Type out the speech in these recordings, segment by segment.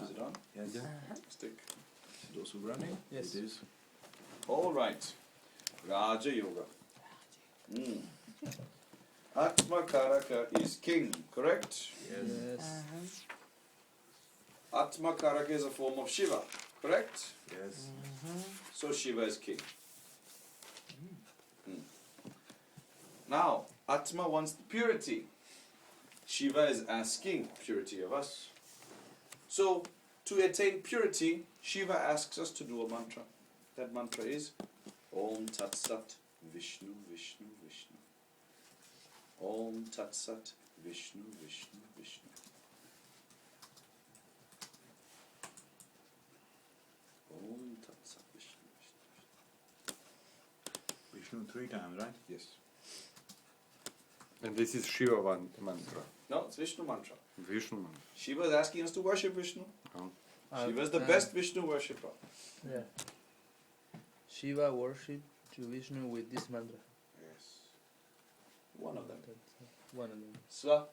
Is it on? Yes. Stick. Those who running? Yes. It is. All right. Raja Yoga. Atma Karaka is king, correct? Yes. Atma Karaka is a form of Shiva, correct? Yes. So Shiva is king. Now, Atma wants purity. Shiva is asking purity of us. So, to attain purity, Shiva asks us to do a mantra. That mantra is Om Tat Sat Vishnu Vishnu Vishnu. Om Tat Sat Vishnu Vishnu Vishnu. Om Tat Sat Vishnu Vishnu Vishnu. Vishnu 3 times, right? Yes. And this is Shiva mantra. No, it's Vishnu mantra. Vishnu mantra. Shiva is asking us to worship Vishnu. Shiva is the Uh, best Vishnu worshipper. Yeah. Shiva worship to Vishnu with this mantra. Yes. One of them. One of them. Swa,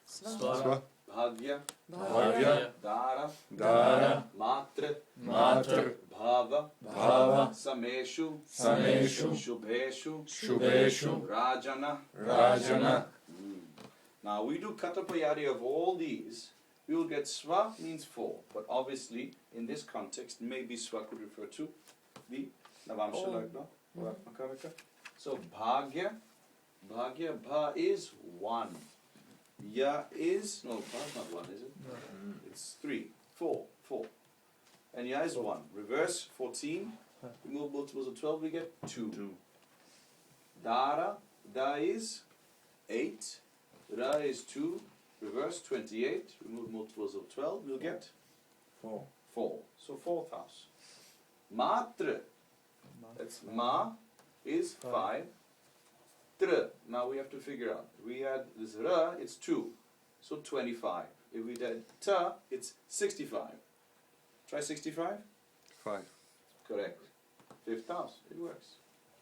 Swara. Bhagya, Bhavya, Dara, Dara, Matra, Matra, Bhava, Bhava, Sameshu, Sameshu, Shubheshu, Shubheshu, Rajana. Rajana. Now we do Katapayadi of all these. We will get Swa means four, but obviously in this context maybe Swa could refer to the Navamsha Lagna or Atmakaraka. So Bhagya, Bha is one. Ya is, no, Bha is not one, is it? It's 3, 4. And Ya is 1. Reverse 14. Remove multiples of 12, we get 2. Dara, Da is 8. Ra is 2. Reverse 28. Remove multiples of 12, we'll get 4. 4. So fourth house. Matra, that's Ma is 5. Tra, now we have to figure out. We had this Ra, it's 2. So 25. If we did Ta, it's 65. Try 65? 5. Correct. Fifth house, it works.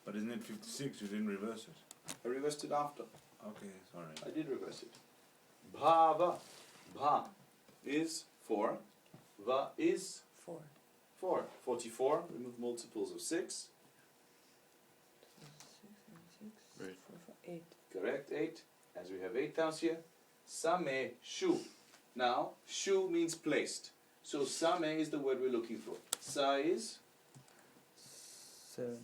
But isn't it 56? You didn't reverse it. I reversed it after. Okay, sorry. I did reverse it. Bhava. Bha is 4. Va is 4. 44. Remove multiples of 6. Right. 8. Correct, 8. As we have 8 house here. Same Shu. Now, Shu means placed. So Same is the word we're looking for. Sa is 7.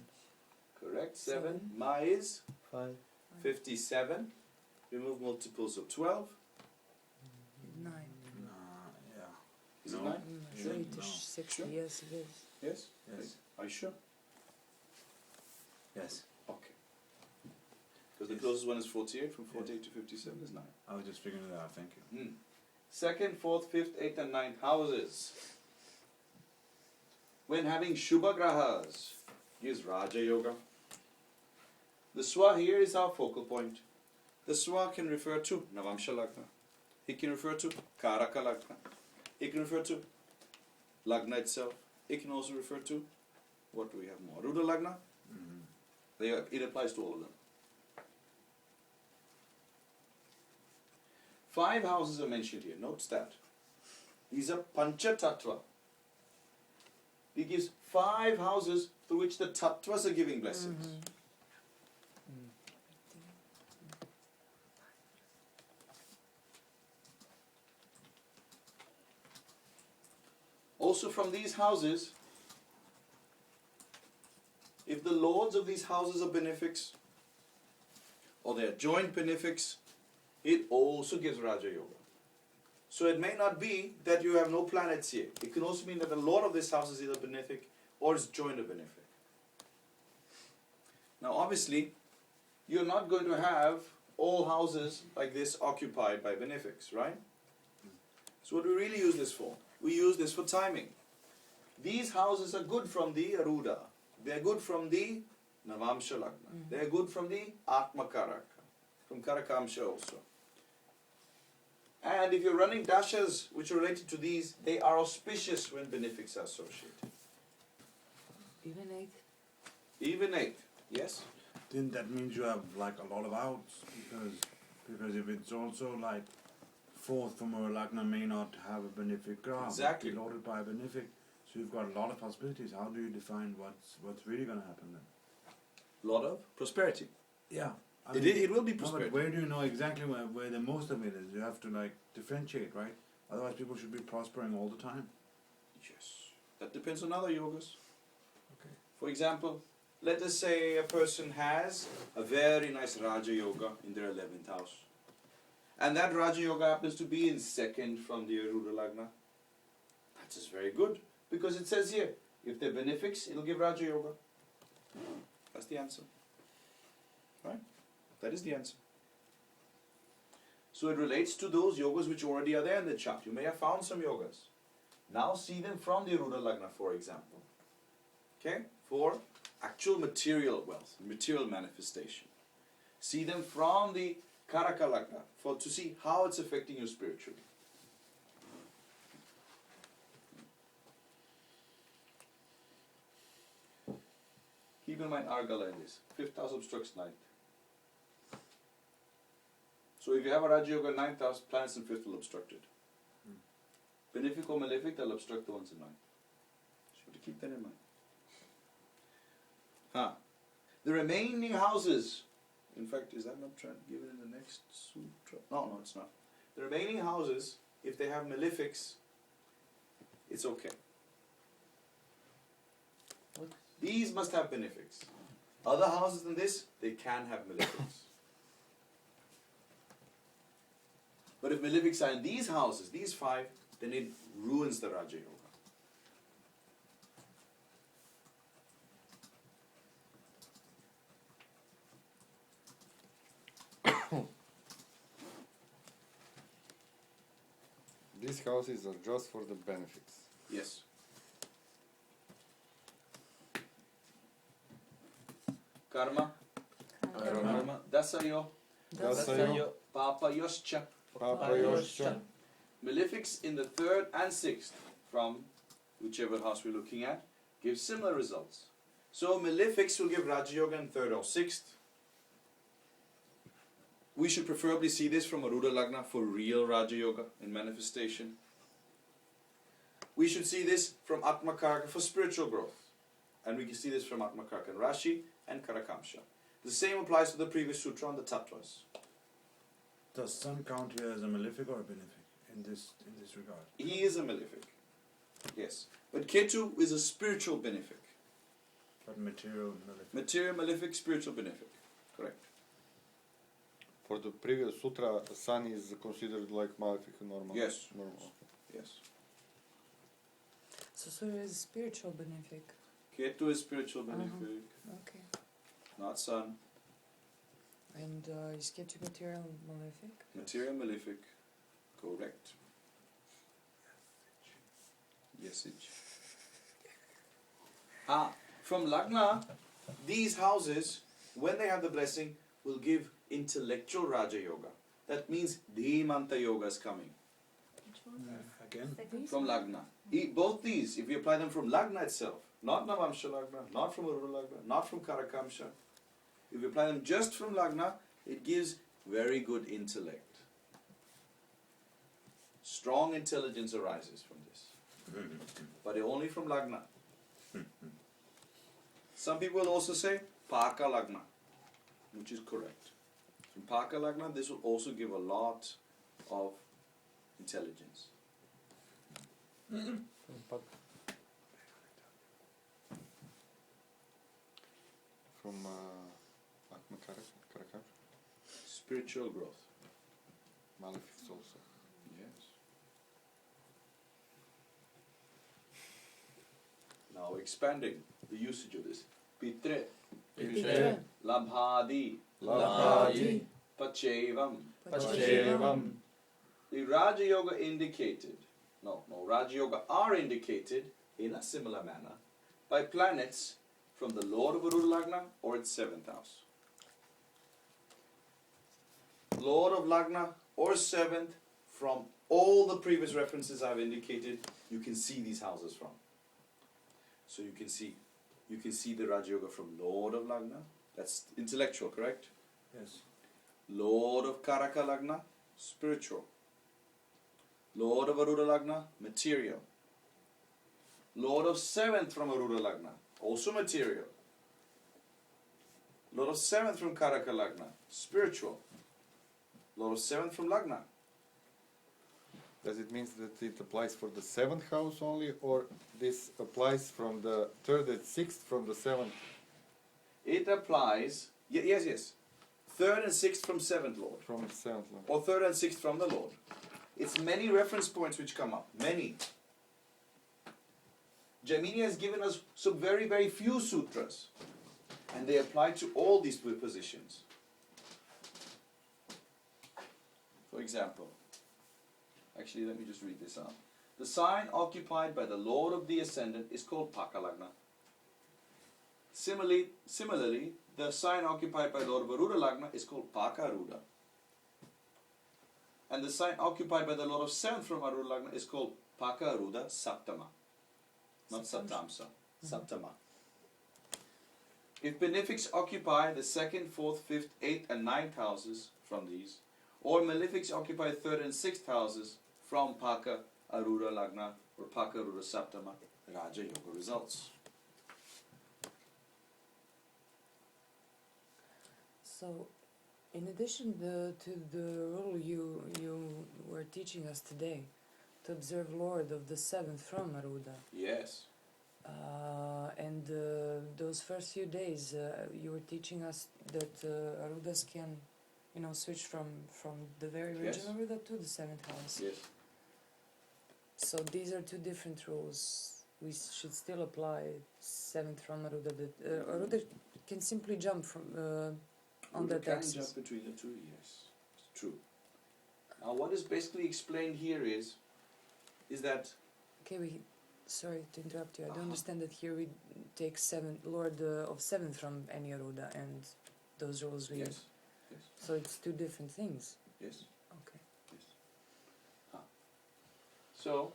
correct, 7. 7. Ma is 5. 57. Remove multiples of 12. 9. Yeah. Is No. it 9? Sure. 8 No. is 60. Sure. Yes, it is. Yes? Yes. Are you sure? Yes. Okay. Because the closest one is 48. From 48 to 57 is 9. I was just figuring it out. Thank you. Second, fourth, fifth, eighth and ninth houses. When having Shubha Grahas, use Raja Yoga. The Swa here is our focal point. The Swa can refer to Navamsha Lagna. It can refer to Karaka Lagna. It can refer to Lagna itself. It can also refer to, what do we have more? Ruda Lagna. It applies to all of them. 5 houses are mentioned here. Note that. These are Pancha Tattva. He gives 5 houses through which the Tattvas are giving blessings. Also from these houses, if the lords of these houses are benefics, or they are joint benefics, it also gives Raja Yoga. So it may not be that you have no planets here. It can also mean that the lord of this house is either benefic or is joined a benefic. Now obviously, you're not going to have all houses like this occupied by benefics, right? So what do we really use this for? We use this for timing. These houses are good from the Aruda. They are good from the Navamsha Lagna. They are good from the Atma Karaka, from Karakamsha also. And if you're running dashas which are related to these, they are auspicious when benefics are associated. Even 8. Even 8, yes? Then that means you have like a lot of outs because if it's also like fourth from a Lagna may not have a benefic ground. Exactly. Loaded by a benefic. So you've got a lot of possibilities. How do you define what's really going to happen then? Lot of prosperity. Yeah. It will be No, prosperity. but where do you know exactly where the most of it is? You have to like differentiate, right? Otherwise people should be prospering all the time. Yes. That depends on other yogas. Okay. For example, let us say a person has a very nice Raja Yoga in their 11th house. And that Raja Yoga happens to be in second from the Arudha Lagna. That is very good. Because it says here, if they're benefics, it'll give Raja Yoga. That's the answer. Right? That is the answer. So it relates to those yogas which already are there in the chart. You may have found some yogas. Now see them from the Arudha Lagna, for example. Okay? For actual material wealth, material manifestation. See them from the Karaka Lagna to see how it's affecting you spiritually. Keep in mind Argala in this. 5th house obstructs 9th. So if you have a Raja Yoga 9th house, planets in 5th will obstruct it. Benefic or malefic, they'll obstruct the ones in 9th. So you have to keep that in mind. The remaining houses, in fact, is that not given in the next sutra? No, it's not. The remaining houses, if they have malefics, it's okay. What? These must have benefics. Other houses than this, they can have malefics. But if malefics are in these houses, these 5, then it ruins the Raja Yoga. These houses are just for the benefits. Yes. Karma, Karma, Dasayo, Dasayo, Papa Yoscha. Papa Yoscha, Malefics in the 3rd and 6th, from whichever house we're looking at, give similar results. So malefics will give Raja Yoga in 3rd or 6th. We should preferably see this from Arudha Lagna for real Raja Yoga in manifestation. We should see this from Atma Karaka for spiritual growth. And we can see this from Atma Karaka in Rashi and Karakamsha. The same applies to the previous sutra on the Tattvas. Does Sun count here as a malefic or a benefic in this regard? He is a malefic. Yes. But Ketu is a spiritual benefic. But material malefic. Material malefic, spiritual benefic. Correct. For the previous sutra, Sun is considered like malefic normal. Yes. Normal. Yes. So Surya is spiritual benefic. Ketu is spiritual benefic, Okay. not Sun. And is Ketu material malefic? Material malefic. Correct. Yes, it. From Lagna, these houses, when they have the blessing, will give intellectual Raja Yoga. That means Dhimanta Yoga is coming Again? from Lagna. Both these, if we apply them from Lagna itself, not Navamsha Lagna, not from Arudha Lagna, not from Karakamsha, if we apply them just from Lagna, it gives very good intellect. Strong intelligence arises from this. But only from Lagna. Some people will also say Paka Lagna, which is correct. From Paka Lagna, this will also give a lot of intelligence. From Atma Karaka, Spiritual growth. malefics also. Yes. Now expanding the usage of this. Pitre, Pitre, Labhadi, Labhadi, Pachevam. Pachevam. The Raja Yoga Raja Yoga are indicated in a similar manner by planets from the Lord of Arudha Lagna or its 7th house. Lord of Lagna or 7th, from all the previous references I've indicated, you can see these houses from. So you can see the Raja Yoga from Lord of Lagna, that's intellectual, correct? Yes. Lord of Karaka Lagna, spiritual. Lord of Aruda Lagna, material. Lord of 7th from Aruda Lagna, also material. Lord of 7th from Karaka Lagna, spiritual. Lord of 7th from Lagna. Does it mean that it applies for the 7th house only, or this applies from the 3rd and 6th from the 7th? It applies, yes. 3rd and 6th from 7th Lord. From the 7th Lord. Or 3rd and 6th from the Lord. It's many reference points which come up. Many. Jaimini has given us some very, very few sutras. And they apply to all these positions. For example, actually let me just read this out. The sign occupied by the Lord of the Ascendant is called Pakalagna. Similarly, the sign occupied by Lord of Aruda Lagna is called Pakaruda. And the sign occupied by the Lord of 7th from Aruda Lagna is called Pakaruda Saptama. Not Saptamsa, Saptama. If benefics occupy the 2nd, 4th, 5th, 8th and 9th houses from these, or malefics occupy 3rd and 6th houses from Paka Aruda Lagna or Paka Aruda Saptama, Raja Yoga results. So, in addition to the rule you were teaching us today, to observe Lord of the 7th from Aruda, Yes. and those first few days you were teaching us that Arudas can, switch from the very original Aruda to the 7th house. Yes. So these are two different rules. We should still apply 7th from Aruda. Aruda can simply jump from on Buddha that can axis. jump between the two, yes. It's true. Now what is basically explained here is that Okay, sorry to interrupt you. I don't understand that here we take Lord of 7th from any Aruda and those rules we. yes. So it's two different things. Yes. Okay. So,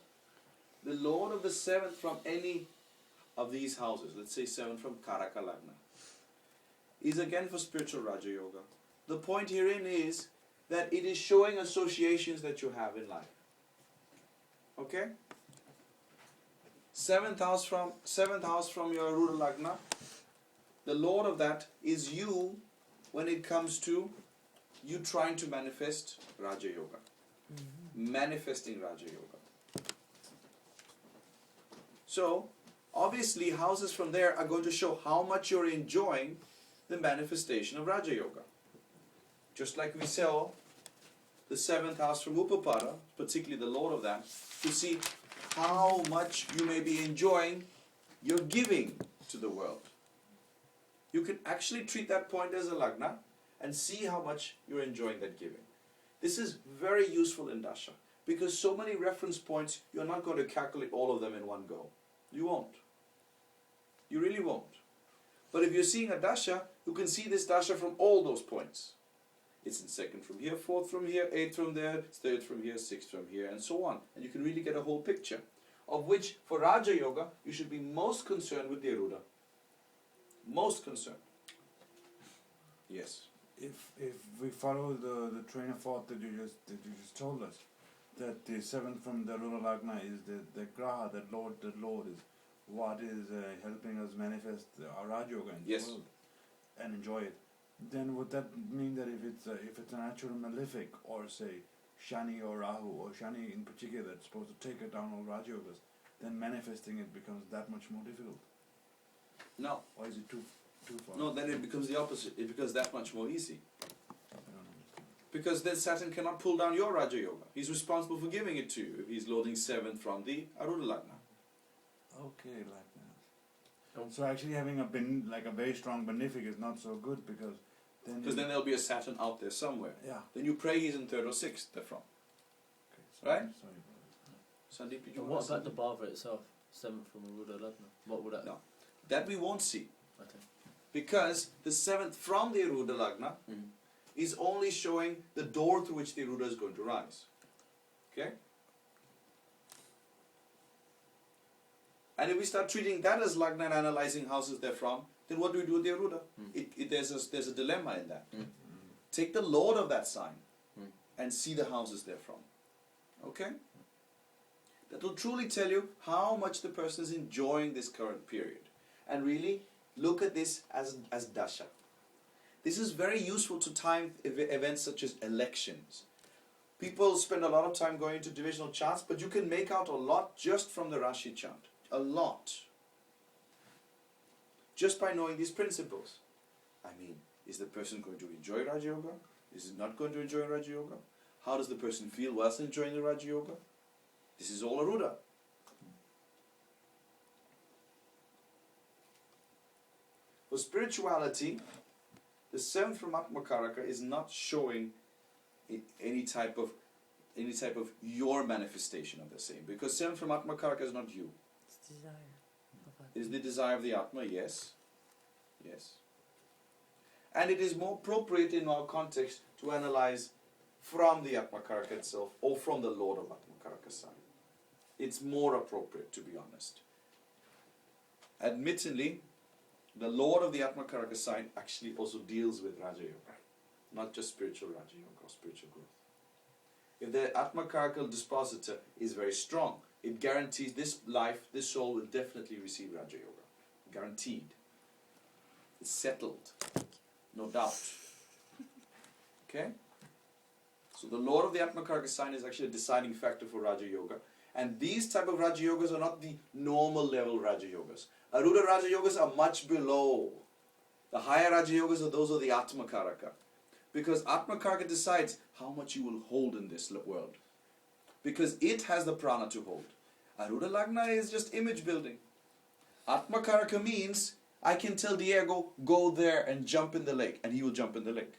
the Lord of the 7th from any of these houses, let's say 7 from Karaka Lagna, is again for spiritual Raja Yoga. The point herein is that it is showing associations that you have in life. Okay? 7th house from your Aruda Lagna, the Lord of that is you when it comes to you trying to manifest Raja Yoga. Manifesting Raja Yoga. So, obviously, houses from there are going to show how much you're enjoying the manifestation of Raja Yoga. Just like we saw the 7th house from Upapada, particularly the Lord of that, to see how much you may be enjoying your giving to the world. You can actually treat that point as a Lagna and see how much you're enjoying that giving. This is very useful in Dasha because so many reference points, you're not going to calculate all of them in one go. You won't. You really won't. But if you're seeing a Dasha, you can see this Dasha from all those points. It's in 2nd from here, 4th from here, 8th from there, 3rd from here, 6th from here, and so on. And you can really get a whole picture. Of which, for Raja Yoga, you should be most concerned with the Aruda. Most concerned. Yes. If we follow the train of thought that you just told us, that the 7th from the Aruda Lagna is the Graha, that Lord is what is helping us manifest our Raja Yoga in Yes. the world and enjoy it, then would that mean that if it's a natural malefic, or say Shani or Rahu, or Shani in particular, that's supposed to take it down all Raja Yogas, then manifesting it becomes that much more difficult? No. Or is it too far? No, then it becomes the opposite. It becomes that much more easy. I don't understand. Because then Saturn cannot pull down your Raja Yoga. He's responsible for giving it to you if he's loading 7th from the Aruda Lagna. Okay, like that. So actually having a very strong benefic is not so good because then There'll be a Saturn out there somewhere. yeah. Then you pray he's in 3rd or 6th they're from. Okay, sorry, Right? Sorry, Sandeep, did you And want what to about the Bhava itself? 7th from Aruda Lagna. What would that? No. That we won't see. Okay. Because the 7th from the Aruda Lagna is only showing the door through which the Aruda is going to rise. Okay? And if we start treating that as Lagna and analyzing houses they're from, then what do we do with the Aruda? There's a dilemma in that. Take the Lord of that sign and see the houses they're from. Okay? that will truly tell you how much the person is enjoying this current period. And really look at this as dasha. This is very useful to time events such as elections. People spend a lot of time going into divisional charts, but you can make out a lot just from the Rashi chart. A lot. Just by knowing these principles. I mean, is the person going to enjoy Raja Yoga? Is it not going to enjoy Raja Yoga? How does the person feel whilst enjoying the Raja Yoga? This is all Aruda. For spirituality, the seventh from Atmakaraka is not showing any type of your manifestation of the same, because seventh from Atmakaraka is not you. It's desire. It is the desire of the Atma, yes. Yes. And it is more appropriate in our context to analyze from the Atmakaraka itself or from the Lord of Atmakaraka sign. It's more appropriate, to be honest. Admittedly, the Lord of the Atmakaraka sign actually also deals with Raja Yoga, not just spiritual Raja Yoga or spiritual growth. If the Atmakaraka dispositor is very strong, it guarantees this life, this soul will definitely receive Raja Yoga. Guaranteed. It's settled. No doubt. Okay? So the Lord of the Atmakaraka sign is actually a deciding factor for Raja Yoga. And these type of Raja Yogas are not the normal level Raja Yogas. Aruda Raja Yogas are much below. The higher Raja Yogas are those of the Atmakaraka. Because Atmakaraka decides how much you will hold in this world. Because it has the prana to hold. Aruda Lagna is just image building. Atmakaraka means I can tell Diego, go there and jump in the lake, and he will jump in the lake.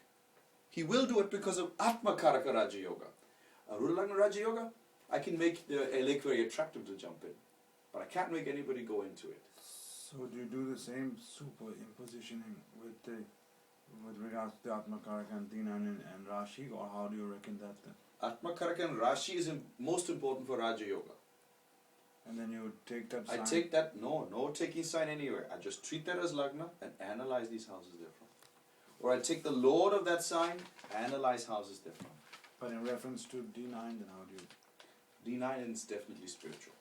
He will do it because of Atmakaraka Raja Yoga. Aruda Lagna Raja Yoga, I can make the lake very attractive to jump in, but I can't make anybody go into it. So do you do the same superimpositioning with regards to Atmakaraka and Dinan and Rashi, or how do you reckon that then? Atmakaraka and Rashi is most important for Raja Yoga. And then you take that sign? I take that, no taking sign anywhere. I just treat that as Lagna and analyze these houses therefrom. Or I take the Lord of that sign, analyze houses therefrom. But in reference to D9, then how do you... D9 is definitely spiritual.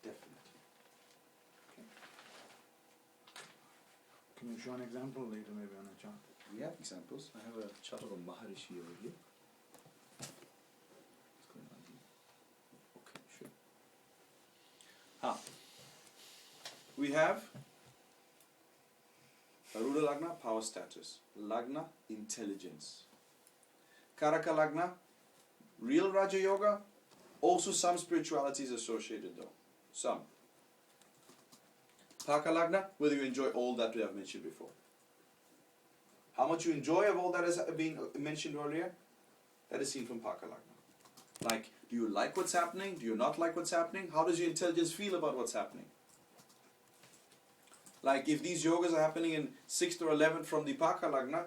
Definitely. Okay. Can you show an example later maybe on a chart? We have examples. I have a chart of a Maharishi over here. What's going on here? Okay, sure. We have Aruda Lagna, power status. Lagna, intelligence. Karaka Lagna, real Raja Yoga. Also some spirituality is associated though. Some. Paka Lagna, whether you enjoy all that we have mentioned before. How much you enjoy of all that has been mentioned earlier, that is seen from Paka Lagna. Like, do you like what's happening? Do you not like what's happening? How does your intelligence feel about what's happening? Like, if these yogas are happening in 6th or 11th from the Paka Lagna,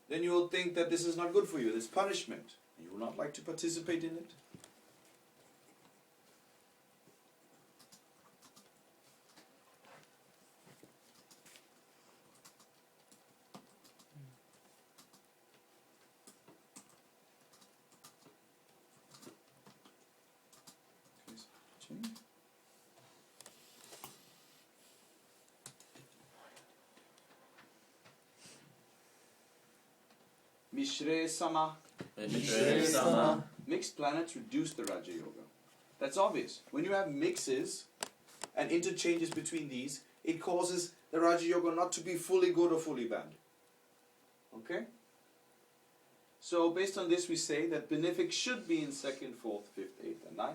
then you will think that this is not good for you, this punishment. You will not like to participate in it. Mishre Sama. Mixed planets reduce the Raja Yoga. That's obvious. When you have mixes and interchanges between these, it causes the Raja Yoga not to be fully good or fully bad. Okay? So based on this we say that benefic should be in 2nd, 4th, 5th, 8th and 9th,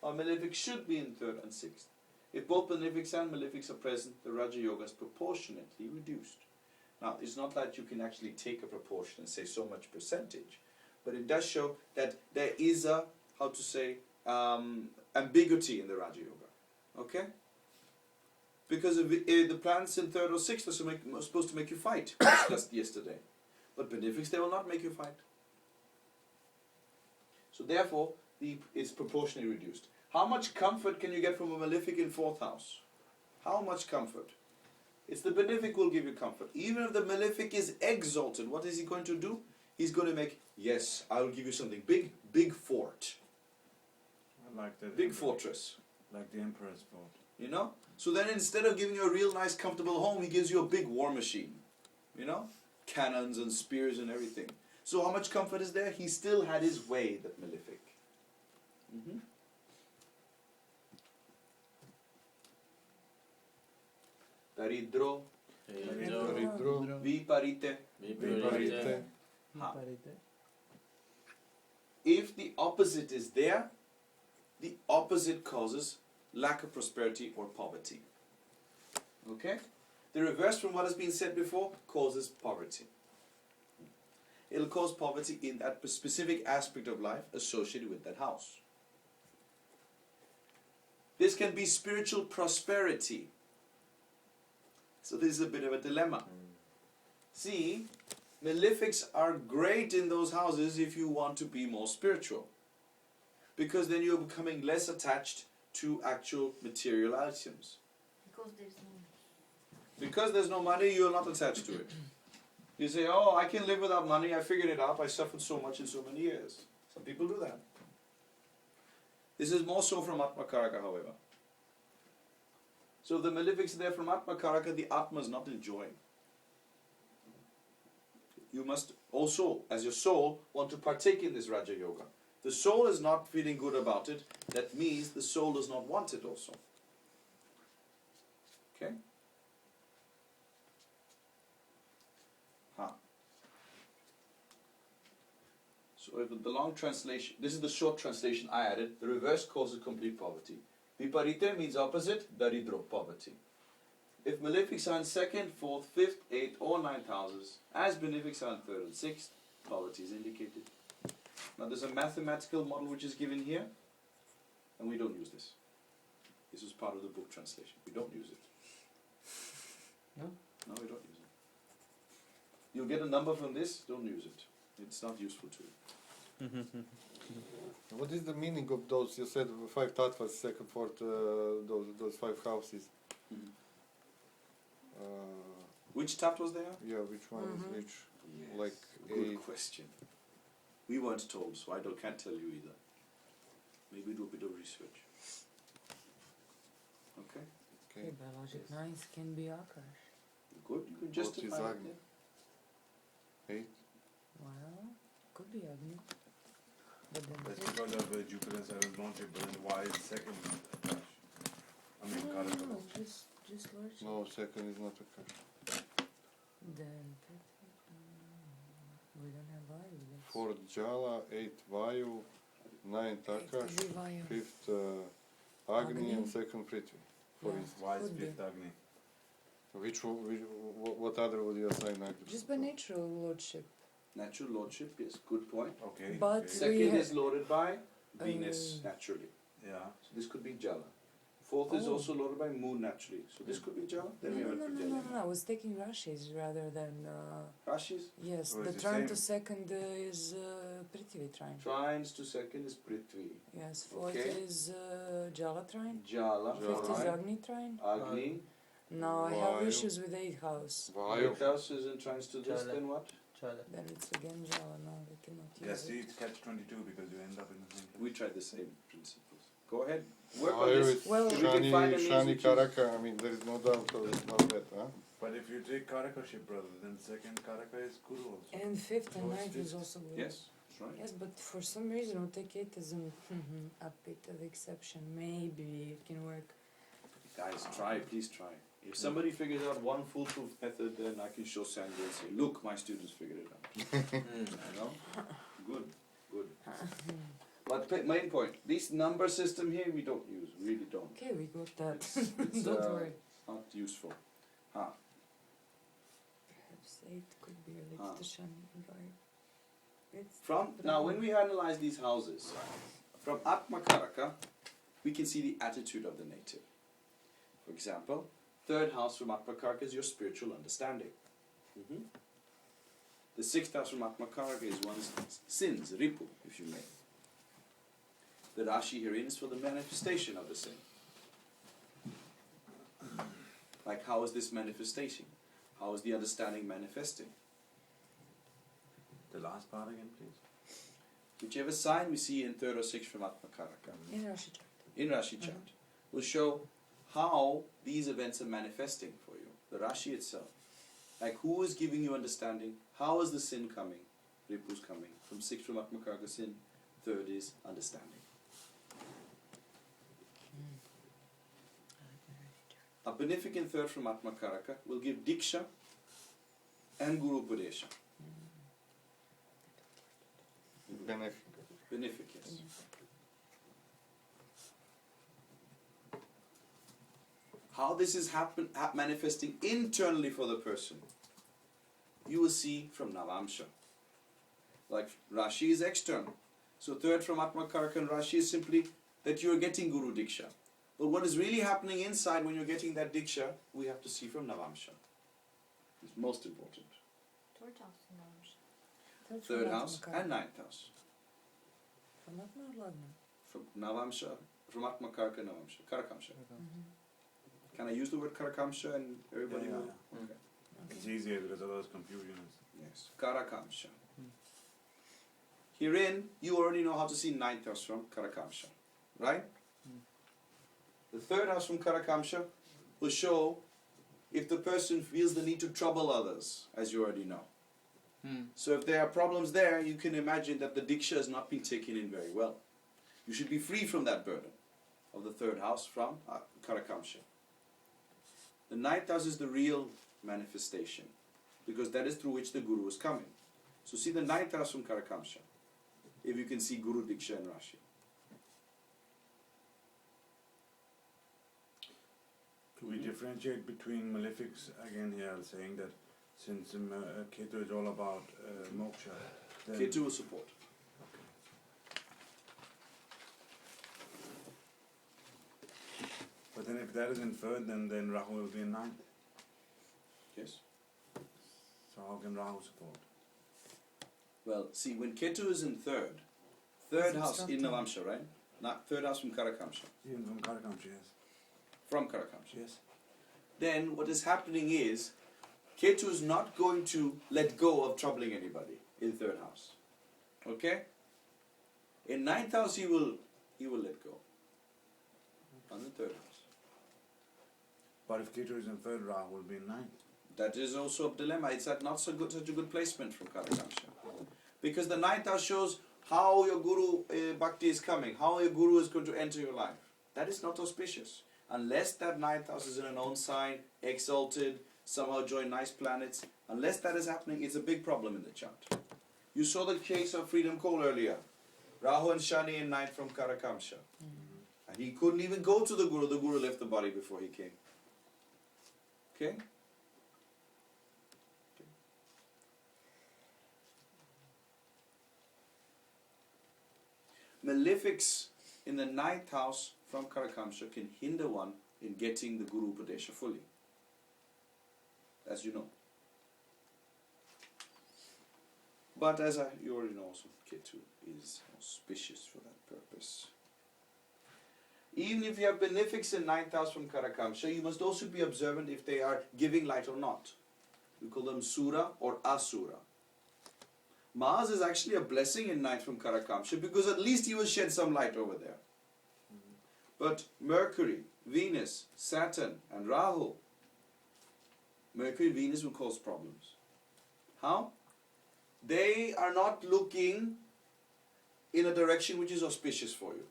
or malefic should be in 3rd and 6th. If both benefics and malefics are present, the Raja Yoga is proportionately reduced. Now, it's not that you can actually take a proportion and say so much percentage, but it does show that there is a, ambiguity in the Raja Yoga. Okay? Because if the planets in 3rd or 6th are supposed to make you fight, we discussed yesterday. But benefics, they will not make you fight. So therefore, it's proportionally reduced. How much comfort can you get from a malefic in 4th house? How much comfort? It's the benefic will give you comfort. Even if the malefic is exalted, what is he going to do? He's going to make, yes, I will give you something big, big fort. Like the big fortress. Like the emperor's fort. You know? So then instead of giving you a real nice comfortable home, he gives you a big war machine. You know? Cannons and spears and everything. So how much comfort is there? He still had his way, that Malefic. Daridro, Daridro, viparite. viparite. Ha. Viparite. If the opposite is there, the opposite causes lack of prosperity or poverty. Okay? The reverse from what has been said before causes poverty. It'll cause poverty in that specific aspect of life associated with that house. This can be spiritual prosperity. So this is a bit of a dilemma. See, malefics are great in those houses if you want to be more spiritual. Because then you're becoming less attached to actual material items. Because there's no money, you're not attached to it. You say, oh, I can live without money, I figured it out, I suffered so much in so many years. Some people do that. This is more so from Atma Karaka, however. So the malefics there from Atma Karaka, the Atma is not enjoying. You must also, as your soul, want to partake in this Raja Yoga. The soul is not feeling good about it, that means the soul does not want it also. Okay? So if the long translation, this is the short translation I added, the reverse causes complete poverty. Viparite means opposite, daridro, poverty. If malefics are in second, fourth, fifth, eighth or ninth houses, as benefics are in third and sixth, poverty is indicated. Now there's a mathematical model which is given here, and we don't use this. This was part of the book translation. We don't use it. No? No, we don't use it. You'll get a number from this, don't use it. It's not useful to you. What is the meaning of those? You said 5 tattvas, second, fourth, those 5 houses. Which tat was there? Yeah, which one is which? Yes. Like Good a question. We weren't told, so can't tell you either. Maybe do a bit of research. Okay, Okay, biologic lines can be Akash. good. You can What justify is it. Agni? 8. Well, could be Agni. But then That's because of Jupiter 7 launcher, but then why is second Akash? I mean, Karaka. no, just lordship. No, second is not a cash. Then we don't have Vayu. That's 4th Jala, 8th Vayu, 9th it could Akash, be Vayu. 5th Agni Agni. and 2nd Prithvi. For Yeah. instance. Why is Could be. 5th Agni? What other would you assign Agni? Just by natural lordship. Natural lordship, yes, good point. Okay. But okay. Second have- is lorded by Venus, naturally. Yeah. So this could be Jala. Fourth is Oh. also lorded by Moon, naturally. So this could be Jala. Then we No, went no, for no, Jala. no, no, no. I was taking Rashis rather than. Rashis. Yes, So the it's the trine same. to second is Prithvi trine. Trines to second is Prithvi. Yes, fourth Okay. is Jala trine. Jala. Fifth is Fine. Agni trine. Agni. Now I have Vayu. issues with 8th house. Vayu. Eighth house is in trines to this, Jala. then what? Chala. Then it's again Jala. No, we cannot Yeah, use see, it. it's catch 22 because you end up in the same place. We tried the same principles. Go ahead. Work on Vayu this. is Well- If we can find a means Shani which is- Karaka, I mean, there is no doubt about that, huh? But if you take Karakaship, brother, then second Karaka is Guru also. And 5th and Oh, it's 9th is fifth. also good. Yes, that's right. Yes, but for some reason we take it as a bit of exception. Maybe it can work. Guys, try, please try. If somebody figures out one foolproof method, then I can show Sandra and say, look, my students figured it out. You know? Good, good. But main point, this number system here we don't use, really don't. Okay, we got that. It's, Don't worry. not useful. Ah, Perhaps 8 could be related Ah. to Shani, right? It's now when we analyze these houses, from Atma Karaka, we can see the attitude of the native. For example, third house from Atma Karaka is your spiritual understanding. The sixth house from Atma Karaka is one's sins, ripu, if you may. The Rashi herein is for the manifestation of the sin. Like, how is this manifestation? How is the understanding manifesting? The last part again, please. whichever sign we see in 3rd or 6th from Atmakaraka, In Rashi chart. in Rashi chart, will show how these events are manifesting for you. The Rashi itself. Like who is giving you understanding? How is the sin coming? Ripu's coming. From 6th from Atmakaraka sin, 3rd is understanding. A beneficent 3rd from Atmakaraka will give Diksha and Guru Upadesha. Benefic. Benefic, yes. How this is manifesting internally for the person, you will see from Navamsha. Like Rashi is external. So 3rd from Atmakaraka and Rashi is simply that you are getting Guru Diksha. But what is really happening inside when you're getting that Diksha, we have to see from Navamsha. It's most important. Third 3rd house Atmakaraka. and 9th house. From Atma or Lagna? From Navamsha, from Atmakaraka and Navamsha. Karakamsha. Can I use the word Karakamsha and everybody Yeah, will? yeah. Okay. It's easier because otherwise confusion is. Yes, Karakamsha. Herein, you already know how to see 9th house from Karakamsha, right? The 3rd house from Karakamsha will show if the person feels the need to trouble others, as you already know. So if there are problems there, you can imagine that the Diksha has not been taken in very well. You should be free from that burden of the 3rd house from Karakamsha. The 9th house is the real manifestation, because that is through which the Guru is coming. So see the 9th house from Karakamsha, if you can see Guru Diksha and Rashi. Do we differentiate between malefics again here, saying that since Ketu is all about moksha, then Ketu will support. But then if that is in 3rd, then Rahu will be in 9th. Yes. So how can Rahu support? Well, see, when Ketu is in 3rd It's house in obstructing. Navamsha, right? Not 3rd house from Karakamsha. Even from Karakamsha, yes. From Karakamsha. Yes. Then what is happening is Ketu is not going to let go of troubling anybody in 3rd house. Okay? In 9th house he will let go. On the 3rd house. But if Ketu is in 3rd, Rahu will be in 9th. That is also a dilemma. It's not such a good placement from Karakamsha. Because the 9th house shows how your Guru Bhakti is coming, how your Guru is going to enter your life. That is not auspicious. Unless that 9th house is in an own sign, exalted, somehow join nice planets, unless that is happening, it's a big problem in the chart. You saw the case of Freedom Call earlier. Rahu and Shani in 9th from Karakamsha. And he couldn't even go to the Guru left the body before he came. Okay? Malefics in the 9th house from Karakamsha can hinder one in getting the Guru Upadesha fully. As you know. But as you already know also, Ketu is auspicious for that purpose. Even if you have benefics in 9th house from Karakamsha, you must also be observant if they are giving light or not. We call them Sura or Asura. Mars is actually a blessing in 9th from Karakamsha because at least he will shed some light over there. But Mercury, Venus, Saturn and Rahu, Mercury and Venus will cause problems. How? They are not looking in a direction which is auspicious for you.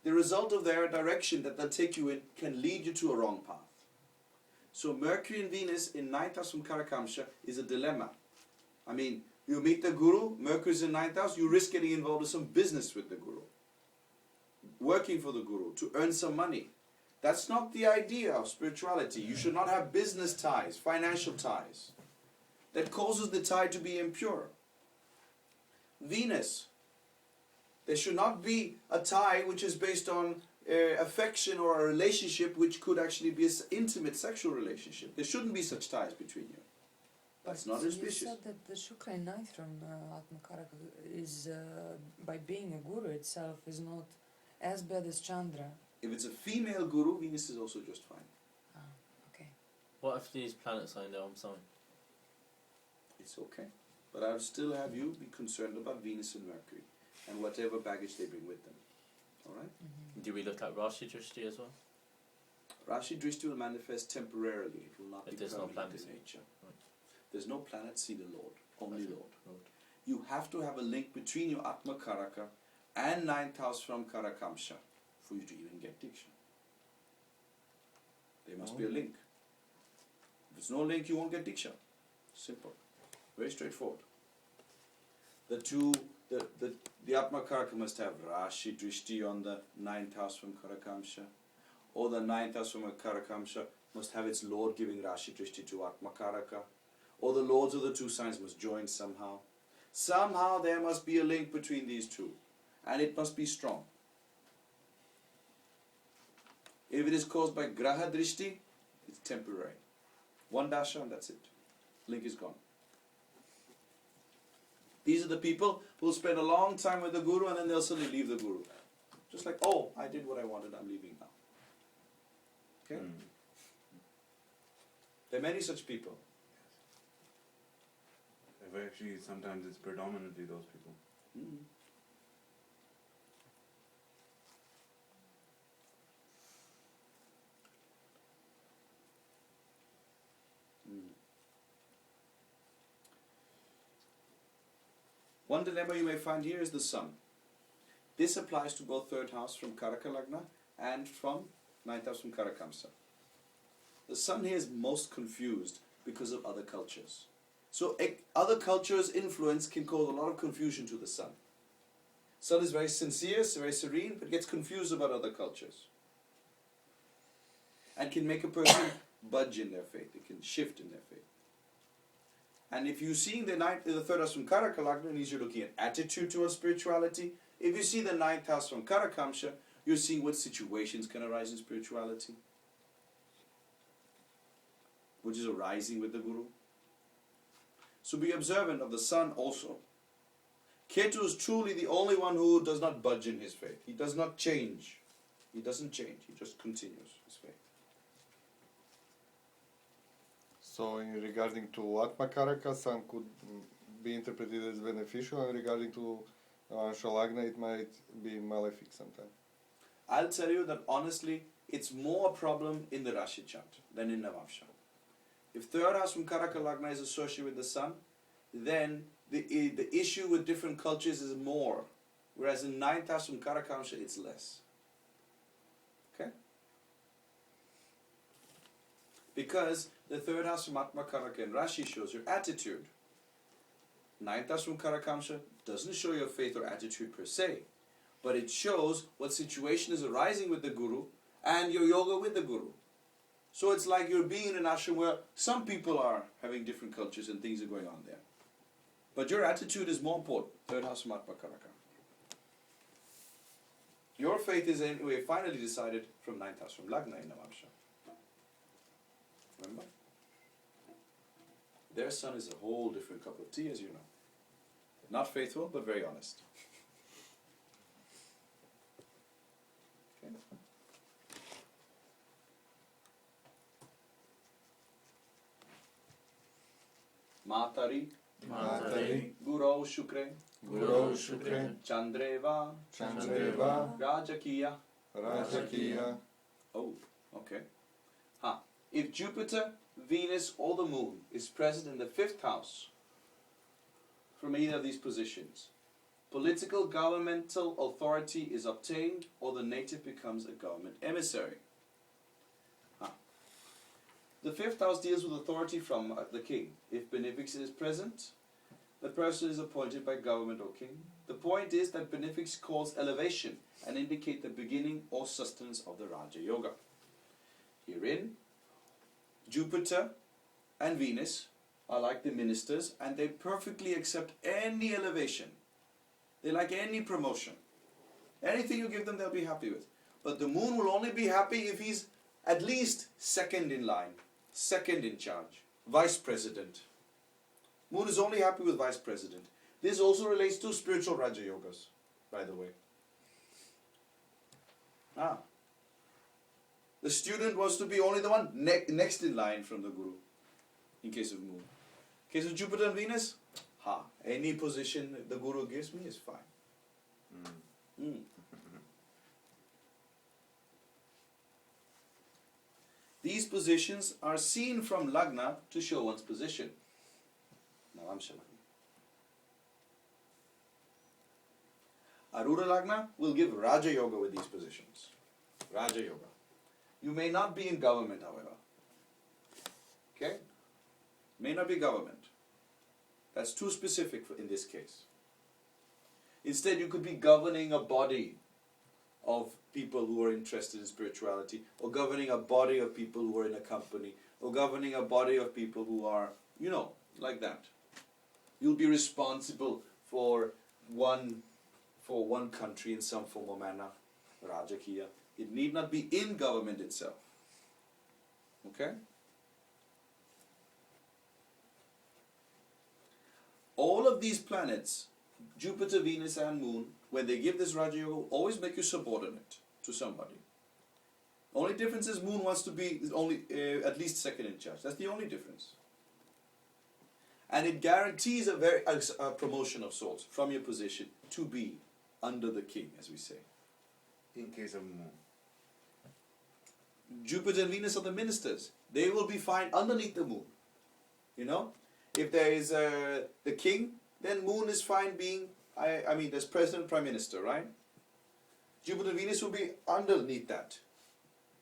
The result of their direction that they'll take you in can lead you to a wrong path. So Mercury and Venus in 9th house from Karakamsha is a dilemma. I mean, you meet the Guru, Mercury is in 9th house, you risk getting involved in some business with the Guru. Working for the Guru to earn some money. That's not the idea of spirituality. You should not have business ties, financial ties. That causes the tie to be impure. Venus. There should not be a tie which is based on affection or a relationship which could actually be an intimate sexual relationship. There shouldn't be such ties between you. That's not You auspicious. said that the Shukra in 9th from Atmakaraka is, by being a Guru itself, is not as bad as Chandra. If it's a female Guru, Venus is also just fine. Okay. What if these planets are in their own sign? It's okay. But I would still have you be concerned about Venus and Mercury and whatever baggage they bring with them. Alright? Do we look at Rashi Drishti as well? Rashi Drishti will manifest temporarily. It will not But be there's no permanent planet in seed. nature. Right. There's no planet see the Lord. Only Okay. Lord. Lord. You have to have a link between your Atma Karaka and 9th house from Karakamsha for you to even get diksha. There must be a link. If there's no link, you won't get diksha. Simple. Very straightforward. The Atma Karaka must have Rashi Drishti on the 9th house from Karakamsha, or the 9th house from Karakamsha must have its Lord giving Rashi Drishti to Atma Karaka, or the Lords of the two signs must join somehow. Somehow there must be a link between these two, and it must be strong. If it is caused by Graha Drishti, it's temporary. One dasha and that's it. Link is gone. These are the people who will spend a long time with the Guru and then they'll suddenly leave the Guru. Just like, oh, I did what I wanted, I'm leaving now. Okay? Mm. There are many such people. If actually, sometimes it's predominantly those people. Mm. Mm. One dilemma you may find here is the sun. This applies to both third house from Karaka Lagna and from ninth house from Karakamsa. The sun here is most confused because of other cultures. So other cultures' influence can cause a lot of confusion to the sun. Sun is very sincere, very serene, but gets confused about other cultures. And can make a person budge in their faith. It can shift in their faith. And if you're seeing the third house from Karaka Lagna, it means you're looking at attitude towards spirituality. If you see the ninth house from Karakamsha, you're seeing what situations can arise in spirituality. Which is arising with the Guru. So be observant of the sun also. Ketu is truly the only one who does not budge in his faith. He does not change. He doesn't change. He just continues his faith. So in regarding to Atma Karaka, sun could be interpreted as beneficial, and regarding to Shalagna, it might be malefic sometimes. I'll tell you that honestly, it's more a problem in the Rashi chart than in Navamsha. If third house from Karaka Lagna is associated with the sun, then the issue with different cultures is more. Whereas in ninth house from Karakamsha, it's less. Okay? Because the third house from Atma Karaka and Rashi shows your attitude. Ninth house from Karakamsha doesn't show your faith or attitude per se, but it shows what situation is arising with the Guru and your yoga with the Guru. So it's like you're being in an ashram where some people are having different cultures and things are going on there. But your attitude is more important. Third house from Atma Karaka. Your faith is anyway finally decided from ninth house from Lagna in Navamsha. Remember? Their son is a whole different cup of tea, as you know. Not faithful, but very honest. Okay. Matari, Matari, Guru Shukre, Guru Shukre, Chandreva, Chandreva, Rajakiya. Rajakiya. Oh, okay. If Jupiter, Venus, or the Moon is present in the fifth house from either of these positions, political governmental authority is obtained or the native becomes a government emissary. The fifth house deals with authority from the king. If benefics is present, the person is appointed by government or king. The point is that benefics cause elevation and indicate the beginning or sustenance of the Raja Yoga. Herein, Jupiter and Venus are like the ministers and they perfectly accept any elevation. They like any promotion. Anything you give them, they'll be happy with. But the moon will only be happy if he's at least second in line, second in charge, vice president. Moon is only happy with vice president. This also relates to spiritual Raja Yogas, by the way. The student wants to be only the one next in line from the Guru, in case of Moon. In case of Jupiter and Venus, Any position the Guru gives me is fine. Mm. These positions are seen from Lagna to show one's position. Navamsha Lagna. Arudha Lagna will give Raja Yoga with these positions. Raja Yoga. You may not be in government, however. Okay? May not be government. That's too specific in this case. Instead, you could be governing a body of people who are interested in spirituality, or governing a body of people who are in a company, or governing a body of people who are, like that. You'll be responsible for one country in some form or manner, Rajakiya. It need not be in government itself. Okay? All of these planets, Jupiter, Venus and Moon, when they give this Raja Yoga, always make you subordinate to somebody. Only difference is Moon wants to be only at least second in charge. That's the only difference. And it guarantees a promotion of sorts from your position to be under the king, as we say. In case of Moon. Jupiter and Venus are the ministers. They will be fine underneath the Moon. If there is the king, then Moon is fine being, there's President, Prime Minister, right? Jupiter and Venus will be underneath that.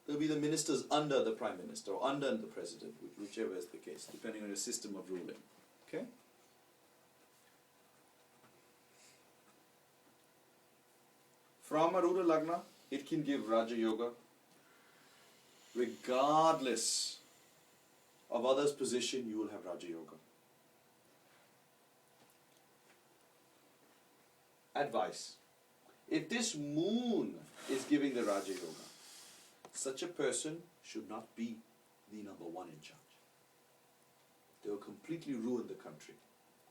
They'll be the ministers under the Prime Minister or under the President, whichever is the case, depending on your system of ruling. Okay? From Arudha Lagna, it can give Raja Yoga regardless of others' position, you will have Raja Yoga. Advice. If this Moon is giving the Raja Yoga, such a person should not be the number one in charge. They will completely ruin the country,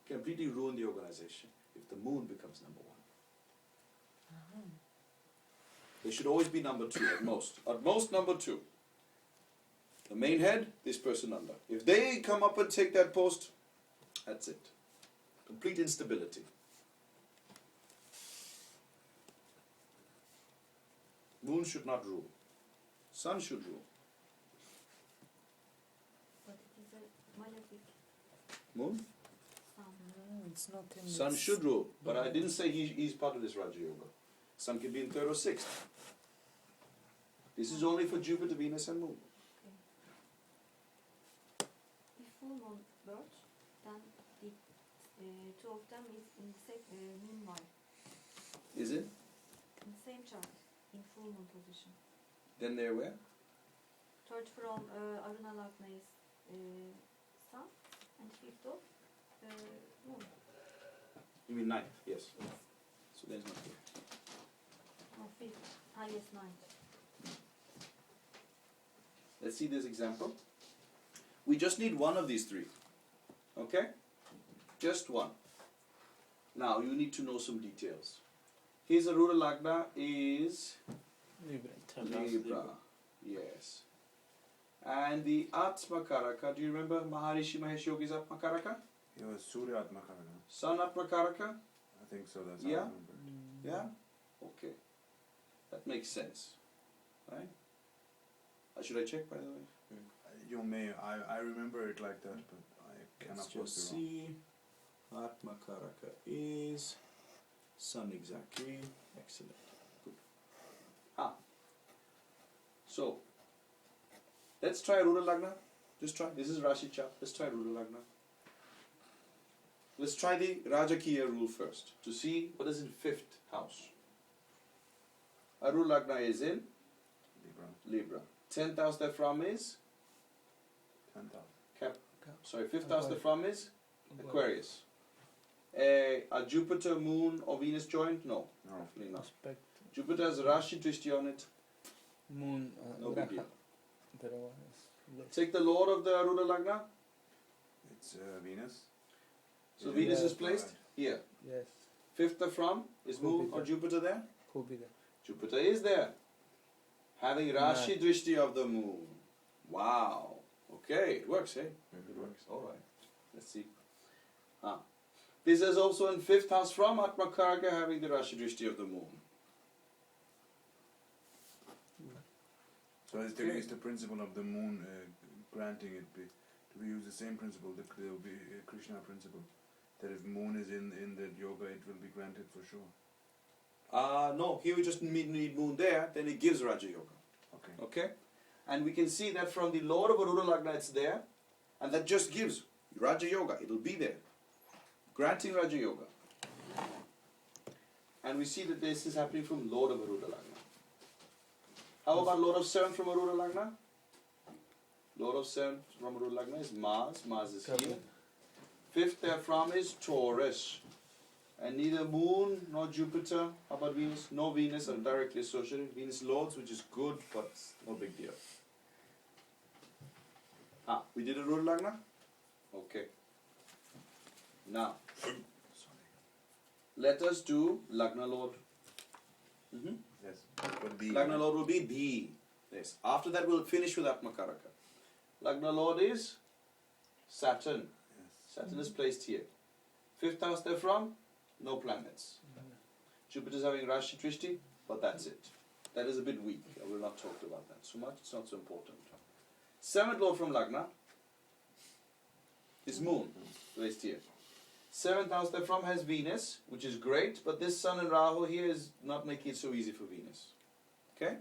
completely ruin the organization if the Moon becomes number one. They should always be number two at most. At most number two. The main head, this person under. If they come up and take that post, that's it. Complete instability. Moon should not rule. Sun should rule. But it is a malefic Moon? sun. It's not in Sun its- should rule. But I didn't say he's part of this Raja Yoga. Sun can be in third or sixth. This is only for Jupiter, Venus and Moon. If full moon birds, then the two of them is in the same moonlight, Is it? in the same chart, in full moon position. Then they're where? Third from Aruna Lagna is sun, and fifth of moon. You mean ninth? Yes. Yes. So there's not here. No, fifth. Yes, ninth. Let's see this example. We just need one of these three. Okay? Just one. Now you need to know some details. His Arudha Lagna is Libra. Yes. And the Atma Karaka, do you remember Maharishi Mahesh Yogi's Atma Karaka? It was Surya Atmakaraka. Sun Atma Karaka? I think so, that's how Yeah. I remember it. Yeah? Okay. That makes sense. Right? Should I check, by the way? You may, I remember it like that, but I cannot Let's post just it wrong. see. Atma Karaka is Sun exactly. Excellent. Good. So, let's try Arudha Lagna. Just try. This is Rashi chart. Let's try Arudha Lagna. Let's try the Rajakiya rule first to see what is in fifth house. Arudha Lagna is in Libra, Libra. 10th house they're from is 10,000. fifth house they're from is Aquarius. A Jupiter, Moon or Venus joint? No, No. definitely not. Aspect Jupiter has Rashi Drishti on it. Moon No big deal. Graha. Take the Lord of the Arudha Lagna. It's Venus. So Yeah. Venus is Yeah. placed here. Yes, Fifth they're from is Moon or Jupiter there? could be there. Jupiter is there. Having Rashi Drishti of the Moon. Wow. Okay, it works, eh? It works. Alright. Let's see. This is also in 5th house from Atmakaraka, having the Rashi Drishti of the moon. So is the principle of the moon granting it be, do we use the same principle, the Krishna principle, that if moon is in the yoga, it will be granted for sure? No, here we just need moon there, then it gives Raja Yoga. Okay. Okay? And we can see that from the Lord of Arudha Lagna it's there, and that just gives Raja Yoga, it'll be there. Granting Raja Yoga. And we see that this is happening from Lord of Arudha Lagna. How about Lord of 7 from Arudha Lagna? Lord of 7 from Arudha Lagna is Mars. Mars is here. 5th therefrom is Taurus. And neither Moon nor Jupiter, how about Venus? No Venus are directly associated. Venus Lords, which is good, but no big deal. We did Arudha Lagna? Okay. Now, let us do Lagna Lord. Yes. But the Lagna Lord will be D. Yes. After that, we'll finish with Atmakaraka. Lagna Lord is Saturn. Yes. Saturn is placed here. 5th house therefrom, no planets. Jupiter's having Rashi Trishti, but that's it. That is a bit weak. I will not talk about that so much. It's not so important. 7th Lord from Lagna is Moon, placed here. 7th house therefrom has Venus, which is great, but this Sun and Rahu here is not making it so easy for Venus. Okay?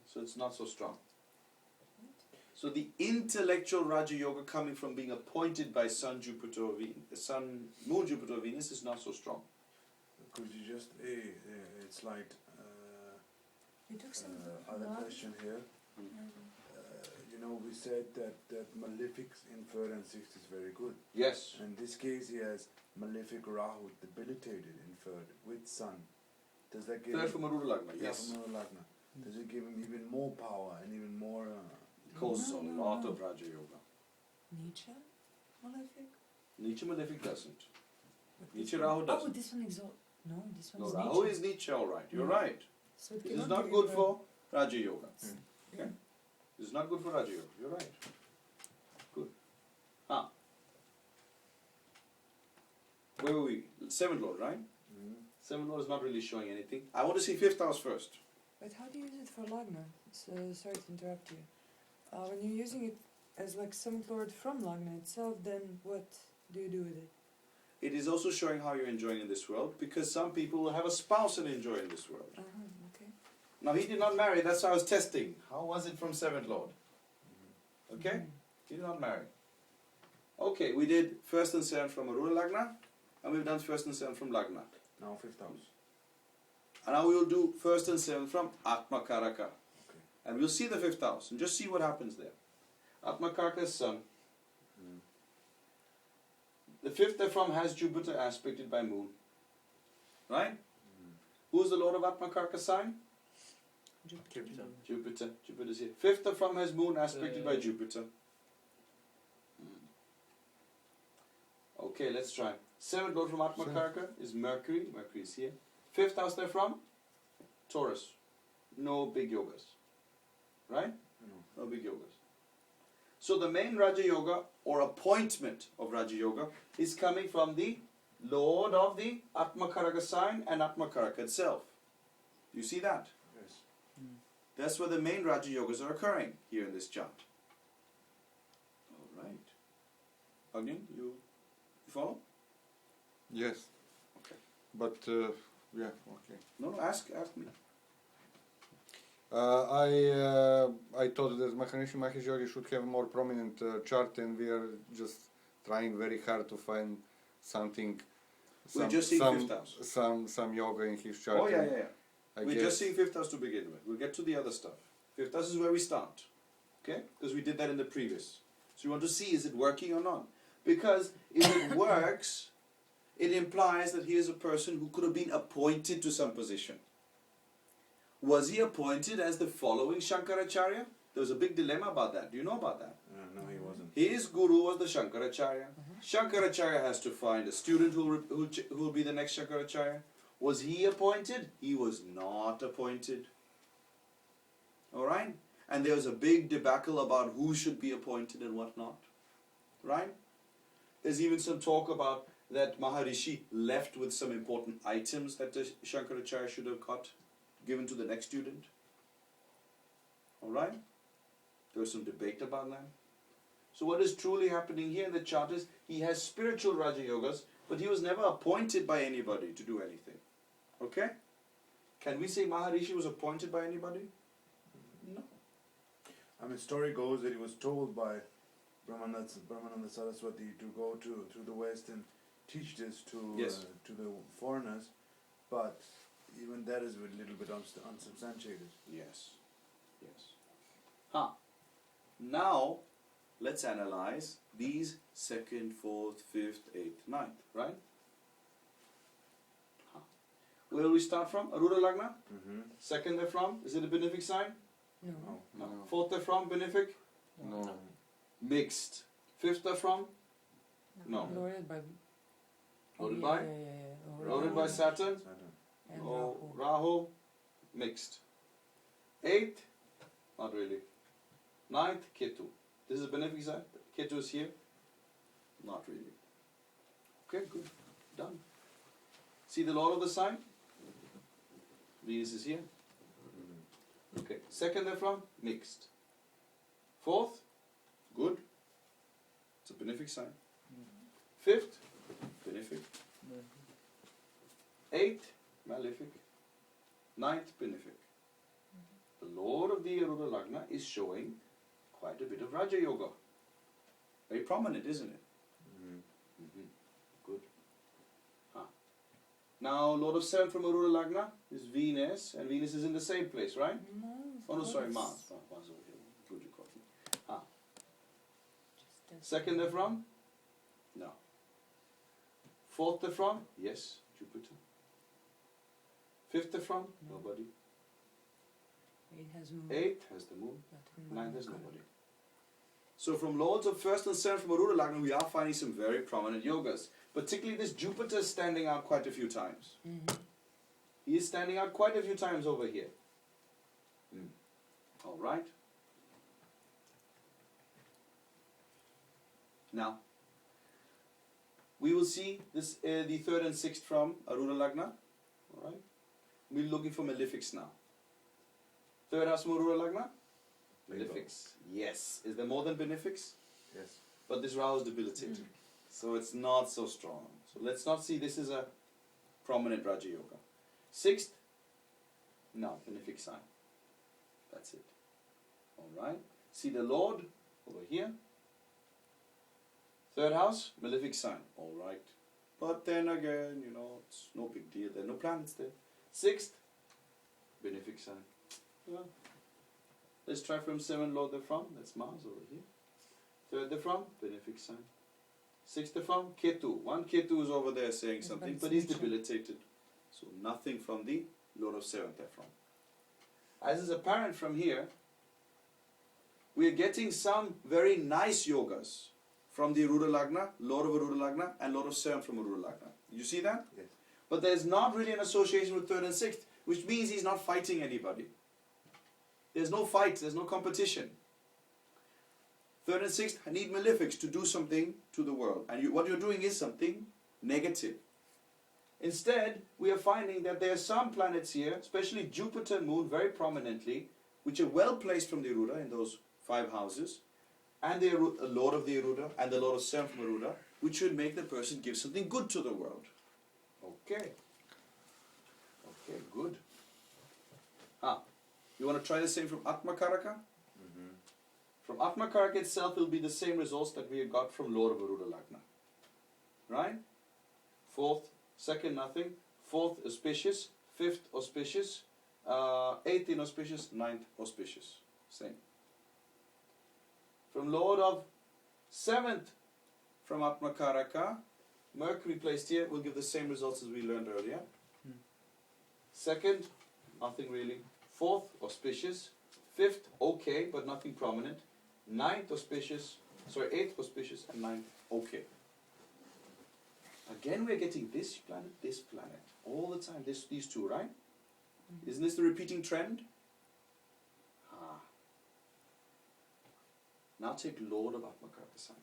So it's not so strong. So the intellectual Raja Yoga coming from being appointed by Sun, Jupiter, or Sun, Moon, Jupiter, or Venus is not so strong. could you just it's like You took some other question here. You know, we said that malefics in 3rd and 6th is very good. Yes. In this case, he has malefic Rahu debilitated in 3rd with Sun. Does that give 3rd from Arudha Lagna, Yeah, yes. from Arudha Lagna. Does it give him even more power and even more? Causes a No, lot no. of Raja Yoga. Nietzsche? Malefic? Nietzsche Malefic doesn't. But Nietzsche this one- Rahu Oh, doesn't. this one exalt. No, this one No, is Rahu Nietzsche. is Nietzsche, alright. You're Mm. right. So it This is cannot not be good a- for Raja Yoga. Mm. Okay? This is not good for Raja Yoga. You're right. Good. Where were we? 7th Lord, right? 7th Lord is not really showing anything. I want to see 5th house first. But how do you use it for Lagna? So, sorry to interrupt you. When you're using it as like 7th Lord from Lagna itself, then what do you do with it? It is also showing how you're enjoying in this world, because some people will have a spouse and enjoy in this world. Okay. Now he did not marry, that's why I was testing. How was it from 7th Lord? Okay? He did not marry. Okay, we did 1st and 7th from Arudha Lagna, and we've done 1st and 7th from Lagna. Now 5th house. And now we will do 1st and 7th from Atmakaraka. Okay. And we'll see the 5th house and just see what happens there. Atmakaraka is Sun. The 5th therefrom has Jupiter aspected by Moon. Right? Who's the Lord of Atmakaraka sign? Jupiter. Jupiter. Jupiter's here. 5th therefrom has Moon aspected by Jupiter. Okay, let's try. 7th Lord from Atmakaraka is Mercury. Mercury is here. 5th house therefrom? Taurus. No big yogas. Right? No big yogas. So the main Raja Yoga or appointment of Raja Yoga is coming from the Lord of the Atmakaraka sign and Atmakaraka itself. You see that? Yes. That's where the main Raja Yogas are occurring here in this chart. All right. Agnin, you follow? Yes. Okay. But yeah, okay. No, ask me. I thought that Maharishi Mahesh Yogi should have a more prominent chart, and we are just trying very hard to find something. We're just seeing 5th house. Some yoga in his chart. Oh yeah, and yeah, yeah. I We're guess just seeing 5th house to begin with. We'll get to the other stuff. 5th house is where we start. Okay? Because we did that in the previous. So you want to see, is it working or not? Because if it works, it implies that he is a person who could have been appointed to some position. Was he appointed as the following Shankaracharya? There was a big dilemma about that. Do you know about that? No, he wasn't. His guru was the Shankaracharya. Shankaracharya has to find a student who will be the next Shankaracharya. Was he appointed? He was not appointed. Alright? And there was a big debacle about who should be appointed and what not. Right? There's even some talk about that Maharishi left with some important items that the Shankaracharya should have got, given to the next student. Alright? There was some debate about that. So what is truly happening here in the chart is he has spiritual Raja Yogas, but he was never appointed by anybody to do anything. Okay? Can we say Maharishi was appointed by anybody? No. I mean, story goes that he was told by Brahmananda Saraswati to go to the West and teach this to Yes. to the foreigners, but even that is a little bit unsubstantiated. Yes. Yes. Now, let's analyze these 2nd, 4th, 5th, 8th, 9th, right? Where will we start from? Arudha Lagna? Mm-hmm. 2nd they're from? Is it a benefic sign? No. No. No. 4th they're from? Benefic? No. Mixed. 5th they're from? No. Lorded by. Lorded yeah, by? Yeah. Lorded by Saturn? And Oh, Rahu. Rahu? Mixed. 8th? Not really. 9th? Ketu. This is a benefic sign. Ketu is here? Not really. Okay, good. Done. See the Lord of the sign? Venus is here. Okay. 2nd they're from? Mixed. 4th? Good. It's a benefic sign. 5th? Benefic. 8th? Malefic. 9th? Benefic. The Lord of the Arudha Lagna is showing quite a bit of Raja Yoga. Very prominent, isn't it? Mm-hmm. Good. Now, Lord of 7th from Arudha Lagna is Venus, and Venus is in the same place, right? No. Oh no, sorry, it's Mars. Mars over here. Good, you caught me. just that. 2nd they're from? No. 4th they're from? Yes, Jupiter. 5th they're from? No. Nobody. It has moon. 8th has the moon. but 9th has Makara. nobody. So from Lords of 1st and 7th from Arudha Lagna, we are finding some very prominent yogas. Particularly this Jupiter is standing out quite a few times. Mhm. He is standing out quite a few times over here. All right. Now, we will see this the 3rd and 6th from Arudha Lagna. All right. We're looking for malefics now. 3rd house from Arudha Lagna. Malefics. Yes. Is there more than benefics? Yes. But this Rahu is debilitated. So it's not so strong. So let's not see this is a prominent Raja Yoga. 6th, no, benefic sign. That's it. Alright. See the Lord over here. 3rd house, malefic sign. Alright. But then again, it's no big deal. There are no planets there. 6th, benefic sign. Well, let's try from 7 Lord they're from. That's Mars over here. 3rd they're from, benefic sign. 6th they're from, Ketu. One Ketu is over there saying something, but he's debilitated. So nothing from the Lord of 7th they're from. As is apparent from here, we are getting some very nice yogas from the Arudha Lagna, Lord of Arudha Lagna, and Lord of 7th from Arudha Lagna. You see that? Yes. But there's not really an association with 3rd and 6th, which means he's not fighting anybody. There's no fight, there's no competition. 3rd and 6th need malefics to do something to the world. And what you're doing is something negative. Instead, we are finding that there are some planets here, especially Jupiter and Moon very prominently, which are well placed from the Arudha in those 5 houses, and the Lord of the Arudha and the Lord of 7th from Arudha, which should make the person give something good to the world. Okay. Okay, good. You want to try the same from Atmakaraka? From Atmakaraka itself will be the same results that we have got from Lord of Arudha Lagna. Right? 4th, 2nd nothing, 4th auspicious, 5th auspicious, 8th inauspicious, 9th auspicious. Same. From Lord of 7th from Atmakaraka, Mercury placed here will give the same results as we learned earlier. 2nd, nothing really. 4th auspicious, 5th okay, but nothing prominent. 9th auspicious, 8th auspicious, and 9th okay. Again, we're getting this planet, all the time, these two, right? Isn't this the repeating trend? Now take Lord of Atmakaraka sign.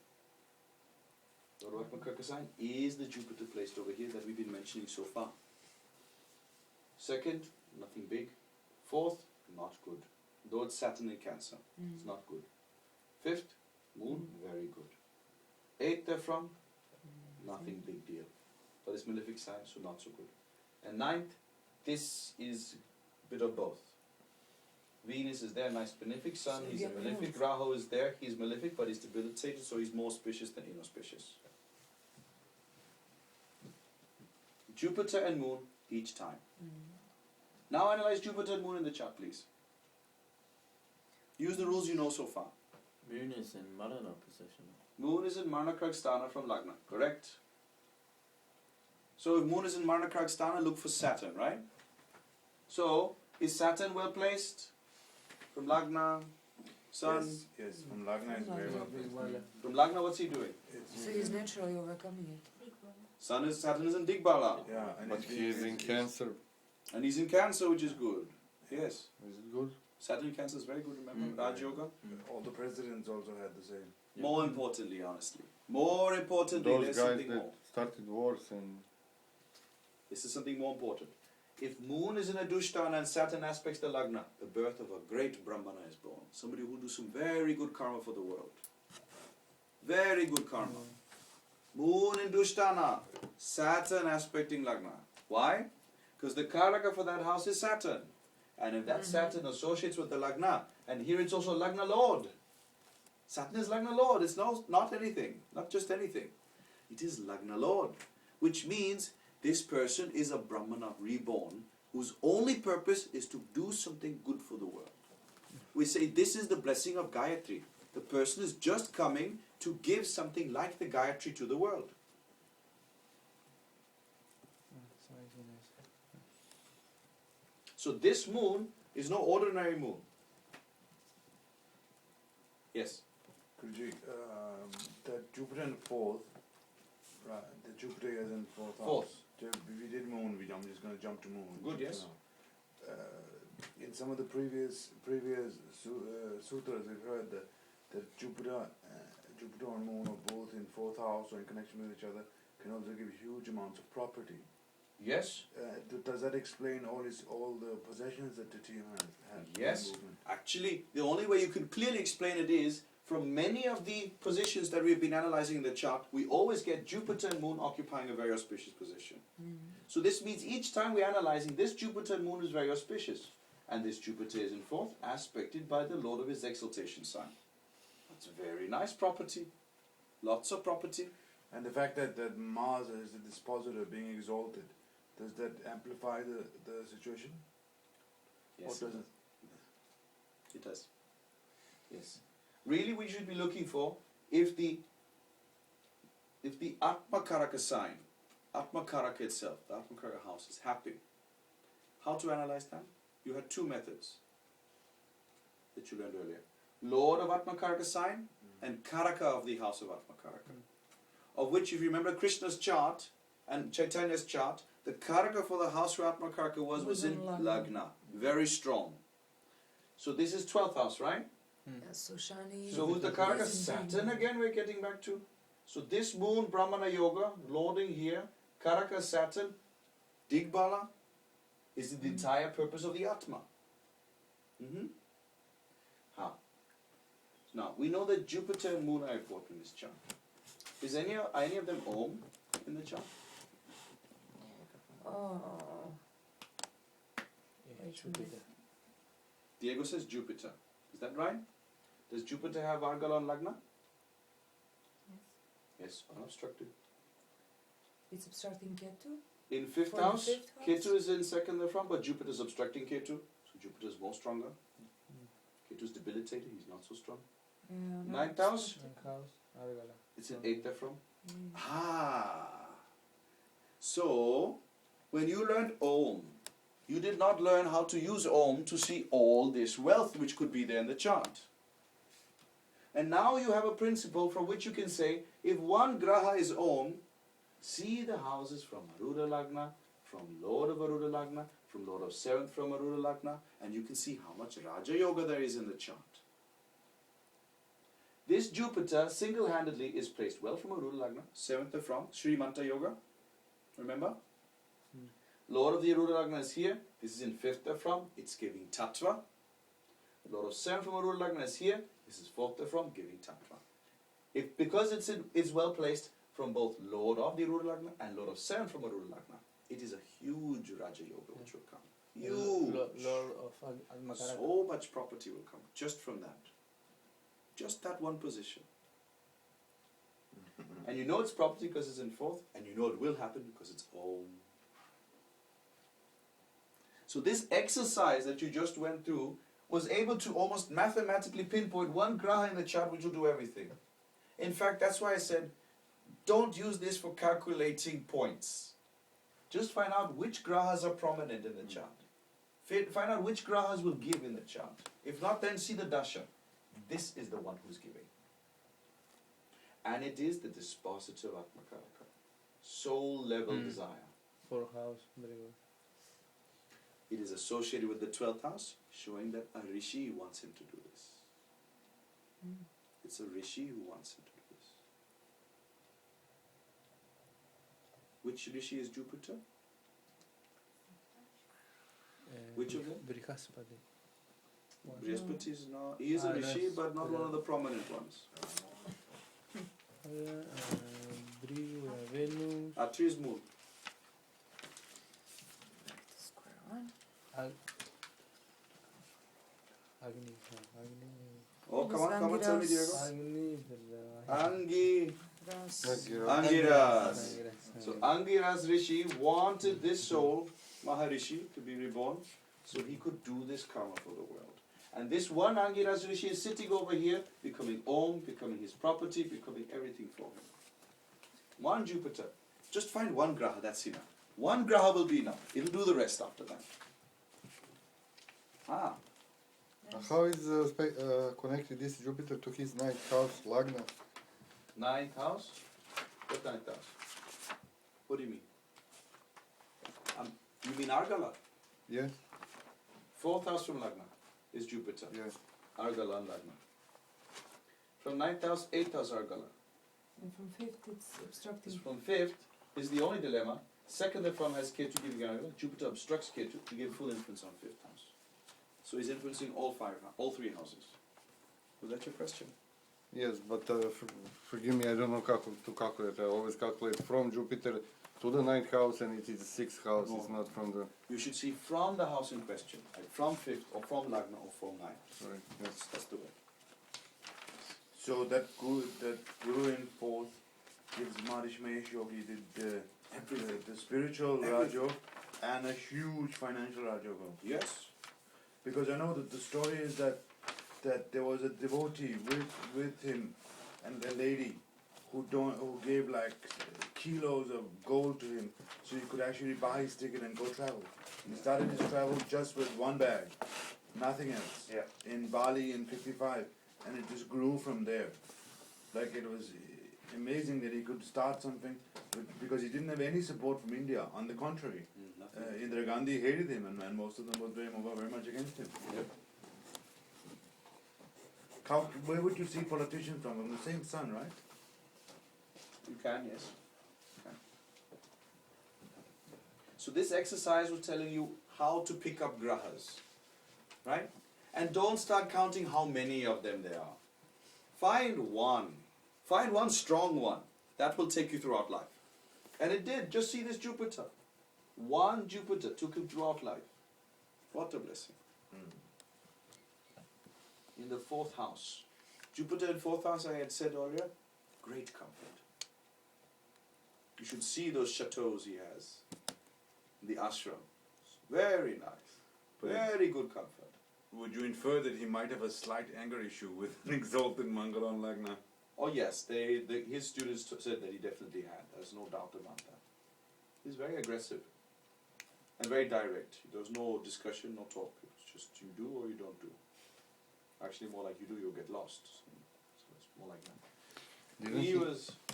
Lord of Atmakaraka sign is the Jupiter placed over here that we've been mentioning so far. Second, nothing big. Fourth, not good. Lord Saturn in Cancer, it's not good. Fifth, Moon, very good. Eighth therefrom, nothing big deal. But it's malefic sign, so not so good. And ninth, this is a bit of both. Venus is there, nice benefic sun, So he's a again, malefic. both. Rahu is there, he's malefic, but he's debilitated, so he's more auspicious than inauspicious. Jupiter and Moon each time. Now analyze Jupiter and Moon in the chart, please. Use the rules you know so far. Moon is in Marana position. Moon is in Marnakaragstana from Lagna, correct? So if Moon is in Marnakaragstana, look for Saturn, right? So, is Saturn well placed? From Lagna, Sun? Yes, yes. From Lagna is very well placed. From Lagna, what's he doing? It's So he's naturally overcoming it. Big one. Saturn is in Digbala. Yeah, and But it's he is in Cancer. And he's in Cancer, which is good. Yes. Is it good? Saturn in Cancer is very good, remember? Raj Yoga. All the presidents also had the same. More importantly, honestly. More importantly, Those there's guys something that more. started wars and This is something more important. If Moon is in a Dushtana and Saturn aspects the Lagna, the birth of a great Brahmana is born. Somebody who will do some very good karma for the world. Very good karma. Moon in Dushtana, Saturn aspecting Lagna. Why? Because the Karaka for that house is Saturn. And if that Saturn associates with the Lagna, and here it's also Lagna Lord. Saturn is Lagna Lord, it's not anything, not just anything. It is Lagna Lord, which means this person is a Brahmana reborn whose only purpose is to do something good for the world. We say this is the blessing of Gayatri. The person is just coming to give something like the Gayatri to the world. So this moon is no ordinary moon. Yes. Guruji, the Jupiter in fourth, right? The Jupiter is in fourth Fourth. house. We did moon. I'm just going to jump to moon. Good, yes. In some of the previous sutras, we've heard that Jupiter and moon are both in fourth house or in connection with each other can also give huge amounts of property. Yes. Does that explain all the possessions that the team has? Yes. Movement? Actually, the only way you can clearly explain it is from many of the positions that we've been analyzing in the chart, we always get Jupiter and Moon occupying a very auspicious position. So this means each time we're analyzing, this Jupiter and Moon is very auspicious. And this Jupiter is in fourth, aspected by the Lord of his exaltation sign. That's a very nice property. Lots of property. And the fact that Mars is the dispositor being exalted, does that amplify the situation? Yes, Or does it? It does. Yes. Really, we should be looking for if the Atmakaraka sign, Atmakaraka itself, the Atmakaraka house is happy. How to analyze that? You had two methods that you learned earlier. Lord of Atmakaraka sign and Karaka of the house of Atmakaraka. Of which, if you remember Krishna's chart and Chaitanya's chart, the Karaka for the house where Atmakaraka was in Lagna. Very strong. So this is 12th house, right? Yeah, so Shani. So who's the Karaka? is in Saturn again we're getting back to. So this moon, Brahmana Yoga, lording here, Karaka Saturn, Digbala, is the entire purpose of the Atma. How? Now, we know that Jupiter and Moon are important in this chart. Are any of them Om in the chart? Oh. Diego says Jupiter. Is that right? Does Jupiter have Vargal on Lagna? Yes, unobstructed. It's obstructing Ketu? In fifth For the house, fifth house? Ketu is in second therefrom, but Jupiter is obstructing Ketu. So Jupiter is more stronger. Ketu is debilitated, he's not so strong. Yeah, Ninth house, House, it's in eighth therefrom. So, when you learned Om, you did not learn how to use Om to see all this wealth which could be there in the chart. And now you have a principle from which you can say, if one graha is Om, see the houses from Aruda Lagna, from Lord of Aruda Lagna, from Lord of 7th from Aruda Lagna, and you can see how much Raja Yoga there is in the chart. This Jupiter single-handedly is placed well from Aruda Lagna, 7th from Sri Manta Yoga. Remember? Lord of the Aruda Lagna is here. This is in 5th from. It's giving Tattva. Lord of 7th from Aruda Lagna is here. This is 4th from, giving Tattva. Because it's well placed from both Lord of the Aruda Lagna and Lord of 7th from Aruda Lagna, it is a huge Raja Yoga which will come. Huge. Lord of Al-Makaraka. So much property will come just from that. Just that one position. And you know it's property because it's in 4th, and you know it will happen because it's Om. So this exercise that you just went through was able to almost mathematically pinpoint one graha in the chart which will do everything. In fact, that's why I said, don't use this for calculating points. Just find out which grahas are prominent in the chart. Find out which grahas will give in the chart. If not, then see the dasha. This is the one who's giving. And it is the dispositive Atmakaraka. Soul level desire. 4th house, very good. It is associated with the 12th house, showing that a rishi wants him to do this. It's a rishi who wants him to do this. Which rishi is Jupiter? Which of them? Brihaspati. Brihaspati is not. He is a rishi, but not one of the prominent ones. Venus. Atri is moon. Square one. Agni. Oh, come on, tell me, Diego. Agni. Angiras. So Angiras Rishi wanted this soul, Maharishi, to be reborn, so he could do this karma for the world. And this one Angiras Rishi is sitting over here, becoming Om, becoming his property, becoming everything for him. One Jupiter. Just find one graha, that's enough. One graha will be enough. It'll do the rest after that. How is connected this Jupiter to his 9th house, Lagna? 9th house? What 9th house? What do you mean? You mean Argala? Yes, 4th house from Lagna is Jupiter. yes. Argala and Lagna. From 9th house, 8th house Argala. And from 5th it's obstructing. From 5th is the only dilemma. 2nd from has Ketu giving Argala. Jupiter obstructs Ketu to give full influence on 5th house. So he's influencing all 3 houses. Was that your question? Yes, but forgive me, I don't know how to calculate. I always calculate from Jupiter to the 9th house, and it is the 6th house. No. It's not from the. You should see from the house in question, like from 5th or from Lagna or from 9th. Sorry. Yes. That's the way. So that guru in 4th gives Maharishi Mahesh Yogi the spiritual Rajyoga and a huge financial Rajyoga. Yes. Because I know that the story is that there was a devotee with him and a lady who gave like kilos of gold to him so he could actually buy his ticket and go travel. He started his travel just with one bag, nothing else. Yeah. In Bali in 55, and it just grew from there. Like it was amazing that he could start something because he didn't have any support from India. On the contrary, Nothing. Indira Gandhi hated him, and most of them were very much against him. Yep. Where would you see politicians from? From the same sun, right? You can, yes. You can. So this exercise was telling you how to pick up grahas, right? And don't start counting how many of them there are. Find one. Find one strong one. That will take you throughout life. And it did. Just see this Jupiter. One Jupiter took him throughout life. What a blessing. In the 4th house. Jupiter in 4th house, I had said earlier, great comfort. You should see those chateaus he has. The ashram. Very nice. Very good comfort. Would you infer that he might have a slight anger issue with an exalted Mangala and Lagna? Oh yes, his students said that he definitely had. There's no doubt about that. He's very aggressive. And very direct. There's no discussion, no talk. It's just you do or you don't do. Actually more like you do, you'll get lost. So it's more like that.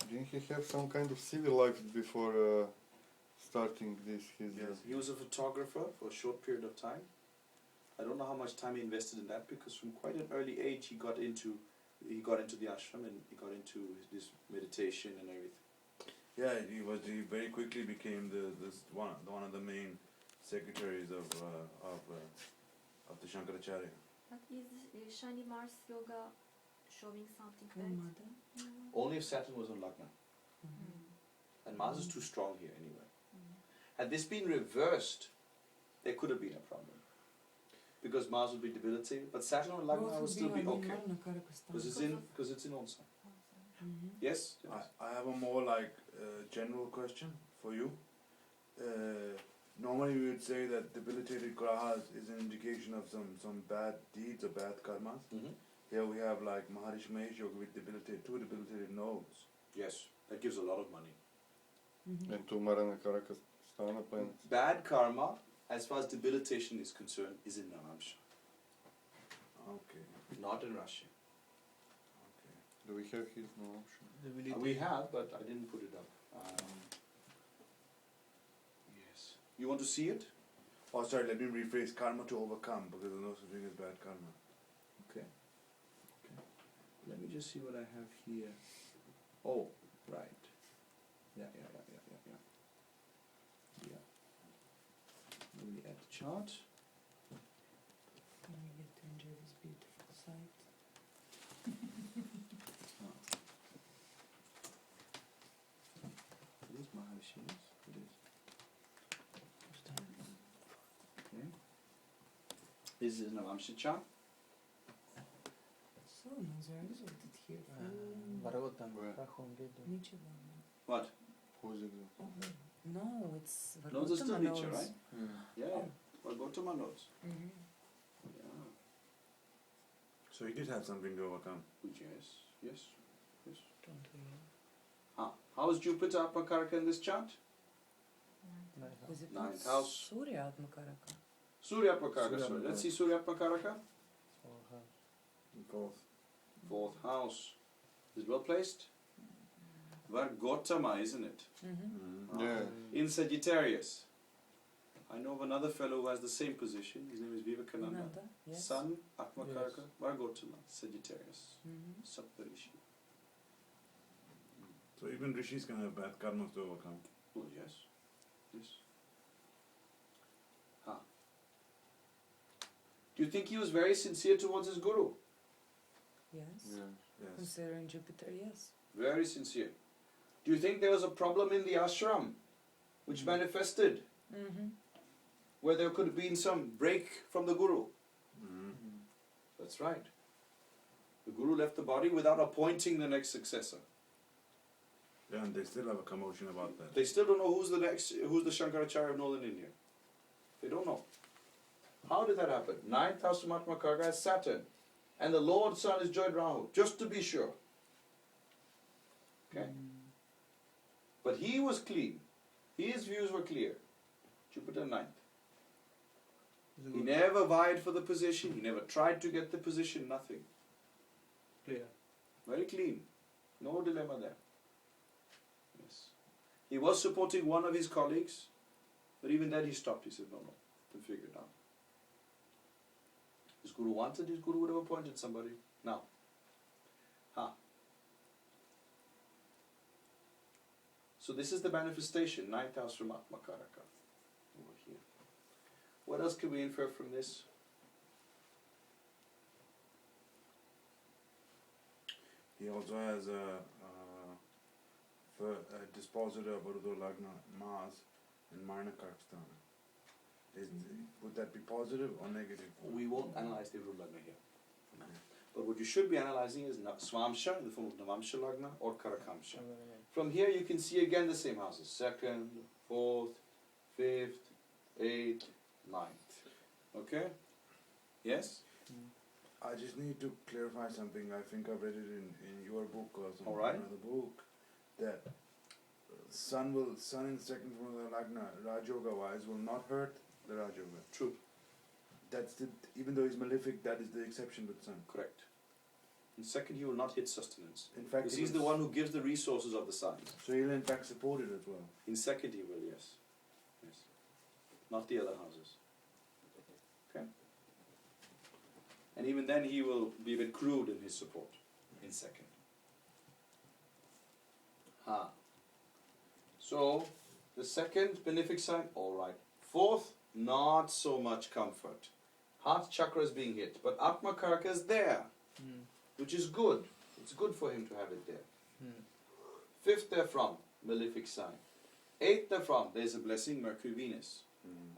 Didn't he have some kind of civil life before starting this? He was a photographer for a short period of time. I don't know how much time he invested in that because from quite an early age he got into he got into the ashram and he got into this meditation and everything. Yeah, he very quickly became one of the main secretaries of the Shankaracharya. But is Shani Mars yoga showing something Oh, bad? mother. Only if Saturn was on Lagna. Mhm. And Mars is too strong here anyway. Mm. Had this been reversed, there could have been a problem. Because Mars would be debilitated, but Saturn on Lagna Both would still be I mean, okay. Marna Karaka Because Stan. it's in Onsa. Mhm. Yes? I have a more like general question for you. Normally we would say that debilitated grahas is an indication of some bad deeds or bad karmas. Mm-hmm. Here we have like Maharishi Mahesh Yoga with two debilitated nodes. Yes, that gives a lot of money. Mhm. And two Marana Karaka Sthana planets. Bad karma, as far as debilitation is concerned, is in Navamsha, Okay. not in Russia. Okay. Do we have his no option? We have, but I didn't put it up. Yes. You want to see it? Oh, sorry. Let me rephrase. Karma to overcome, because there's no such thing as bad karma. Okay. Let me just see what I have here. Oh, right. Yeah. Let me add the chart. Can we get to enjoy this beautiful sight? It is Maharishi, yes, it is. Okay. This is Navamsha chart. So, Nazareth, what did here? Vargotam, Where? Rahom Gedu. Nietzsche. What? Who's it? No, it's No, it's still Vargotama Nietzsche, knows. right? Yeah. Well, Gautama knows. Mhm. Yeah. So he did have something to overcome. Yes. Don't we? How is Jupiter Atmakaraka in this chart? Was it Ninth not house. Surya Atmakaraka? Surya Atmakaraka, Surya sorry. Let's Atmakaraka. see Surya Atmakaraka. Both. Fourth house. Is well placed? Vargotama, isn't it? Mm-hmm. Yeah. In Sagittarius. I know of another fellow who has the same position. His name is Vivekananda. Nanda, yes. Sun, Atmakaraka, Vargotama, Sagittarius. Mm-hmm. Saptarishi. So even rishis can have bad karmas to overcome. Oh, yes. Do you think he was very sincere towards his guru? Yes. Yeah. Yes. Considering Jupiter, yes. Very sincere. Do you think there was a problem in the ashram which manifested Mm-hmm. where there could have been some break from the guru? Mm-hmm. That's right. The guru left the body without appointing the next successor. Yeah, and they still have a commotion about that. They still don't know who's the Shankaracharya of Northern India. They don't know. How did that happen? 9th house of Atmakaraka has Saturn. And the Lord's Sun is joined Rahu, just to be sure. Okay? But he was clean. His views were clear. Jupiter 9th. He never vied for the position. He never tried to get the position. Nothing. Clear. Very clean. No dilemma there. Yes. He was supporting one of his colleagues, but even then he stopped. He said, no, to figure it out. His guru wanted, his guru would have appointed somebody. Now. So this is the manifestation, 9th house from Atmakaraka. Over here. What else can we infer from this? He also has a dispositor of Urdu Lagna, Mars, and Marna Karksthana. Would that be positive or negative? We won't analyze the Urdu Lagna here. But what you should be analyzing is Swamsha in the form of Navamsha Lagna or Karakamsha. From here you can see again the same houses. 2nd, 4th, 5th, 8th, 9th. Okay? Yes? I just need to clarify something. I think I read it in your book or some All right. another book, that sun in second from the Lagna, Raj Yoga wise, will not hurt the Raj Yoga. True. That's even though he's malefic, that is the exception with sun. Correct. In 2nd, he will not hit sustenance. In fact, Because he's the one who gives the resources of the signs. So he'll in fact support it as well. In 2nd, he will, yes. Yes. Not the other houses. Okay? And even then, he will be a bit crude in his support. in second. So the second benefic sign, all right. Fourth, not so much comfort. Heart chakra is being hit, but Atma Karaka is there, which is good. It's good for him to have it there. Fifth, they're from malefic sign. Eighth, they're from, there's a blessing, Mercury, Venus.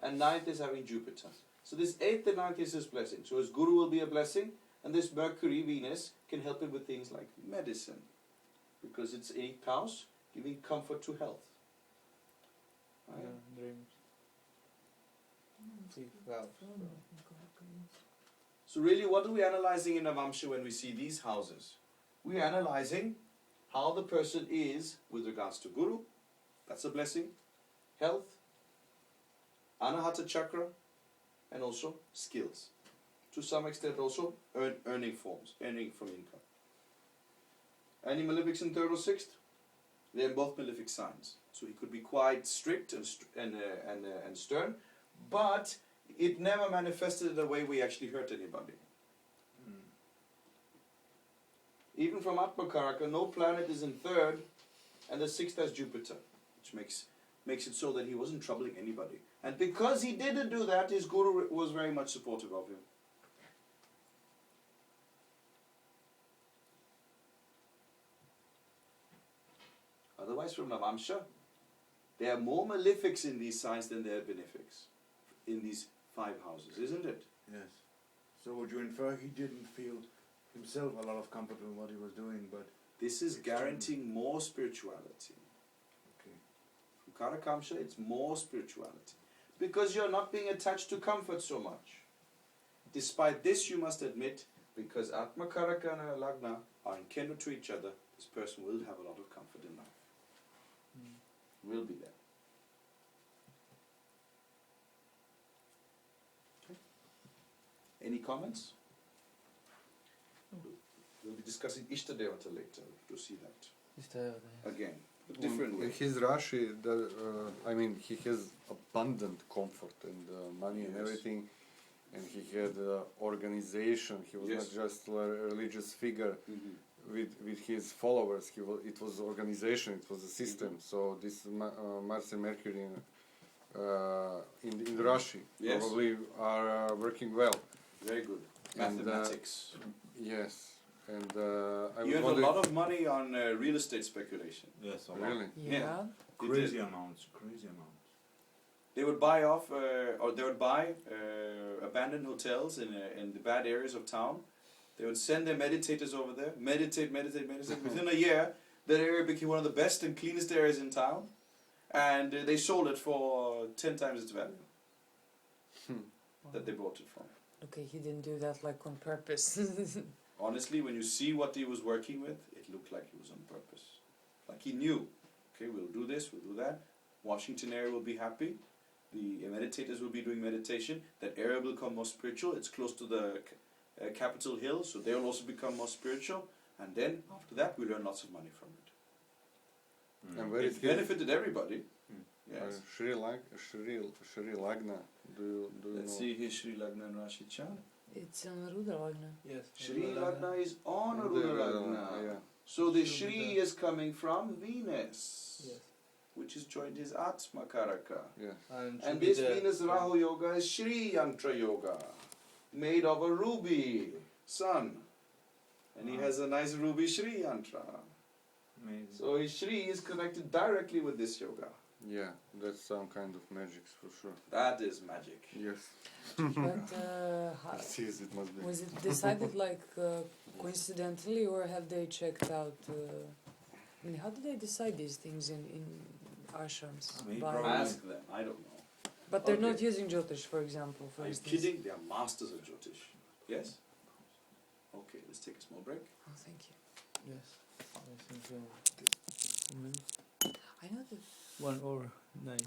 And ninth is having Jupiter. So this eighth and ninth is his blessing. So his guru will be a blessing, and this Mercury, Venus can help him with things like medicine, because it's eighth house, giving comfort to health. Right? Yeah, dreams. Wow. So really, what are we analyzing in Navamsha when we see these houses? We are analyzing how the person is with regards to Guru, that's a blessing, health, Anahata chakra, and also skills. To some extent also earning forms, earning from income. Any malefics in third or sixth? They're both malefic signs. So he could be quite strict and stern, but it never manifested in the way we actually hurt anybody. Even from Atma Karaka, no planet is in third, and the sixth has Jupiter, which makes it so that he wasn't troubling anybody. And because he didn't do that, his guru was very much supportive of him. Otherwise, from Navamsha, there are more malefics in these signs than there are benefics in these 5 houses, isn't it? Yes. So would you infer he didn't feel himself a lot of comfort in what he was doing, but This is guaranteeing more spirituality. okay. From Karakamsha, it's more spirituality. Because you're not being attached to comfort so much. Despite this, you must admit, because Atma Karaka and Lagna are in kendo to each other, this person will have a lot of comfort in life. Will be there. Okay. Any comments? We'll be discussing Ishtadevata later to see that. Again, a different way. His Rashi, I mean, he has abundant comfort and money and Yes. everything, and he had organization. He was Yes. not just a religious figure Mhm. with his followers. It was organization. It was a system. So this Mars and Mercury in Rashi Yes. probably are working well. Very good. And, Mathematics. Yes, and I You was had a wondering. lot of money on real estate speculation. Yes, a lot. Really? Yeah. You Crazy did. amounts, crazy amounts. They would buy off, or they would buy abandoned hotels in the bad areas of town. They would send their meditators over there, meditate. Within a year, that area became one of the best and cleanest areas in town, and they sold it for 10 times its value that they bought it from. Okay, he didn't do that like on purpose. Honestly, when you see what he was working with, it looked like he was on purpose. Like he knew, okay, we'll do this, we'll do that. Washington area will be happy. The meditators will be doing meditation. That area will become more spiritual. It's close to the Capitol Hill, so they will also become more spiritual. And then, after that, we earn lots of money from it. And where is It his benefited everybody. Yes. Sri Lagna? Do you Let's know? see here Sri Lagna and Rashi Chan. It's on Rudra Lagna. Yes. Sri Lagna is on And Rudra the- Lagna. yeah. So the Shri Shri Lagna. is coming from Venus, Yes. which is joined his Atma Karaka. Yeah. And this Venus Rahu Yoga is Shri Yantra Yoga, made of a ruby sun. And he has a nice ruby Shri Yantra. Amazing. So his Shri is connected directly with this yoga. Yeah, that's some kind of magic for sure. That is magic. Yes. But It is, it must be. was it decided like coincidentally, or have they checked out? I mean, how do they decide these things in ashrams? I mean, By- probably- Ask them, I don't know. but they're not Okay. using Jyotish, for example, for Are you instance. kidding? They are masters of Jyotish. Yes? Okay, let's take a small break. Oh, thank you. Yes. I think so. I know that 1 hour 9.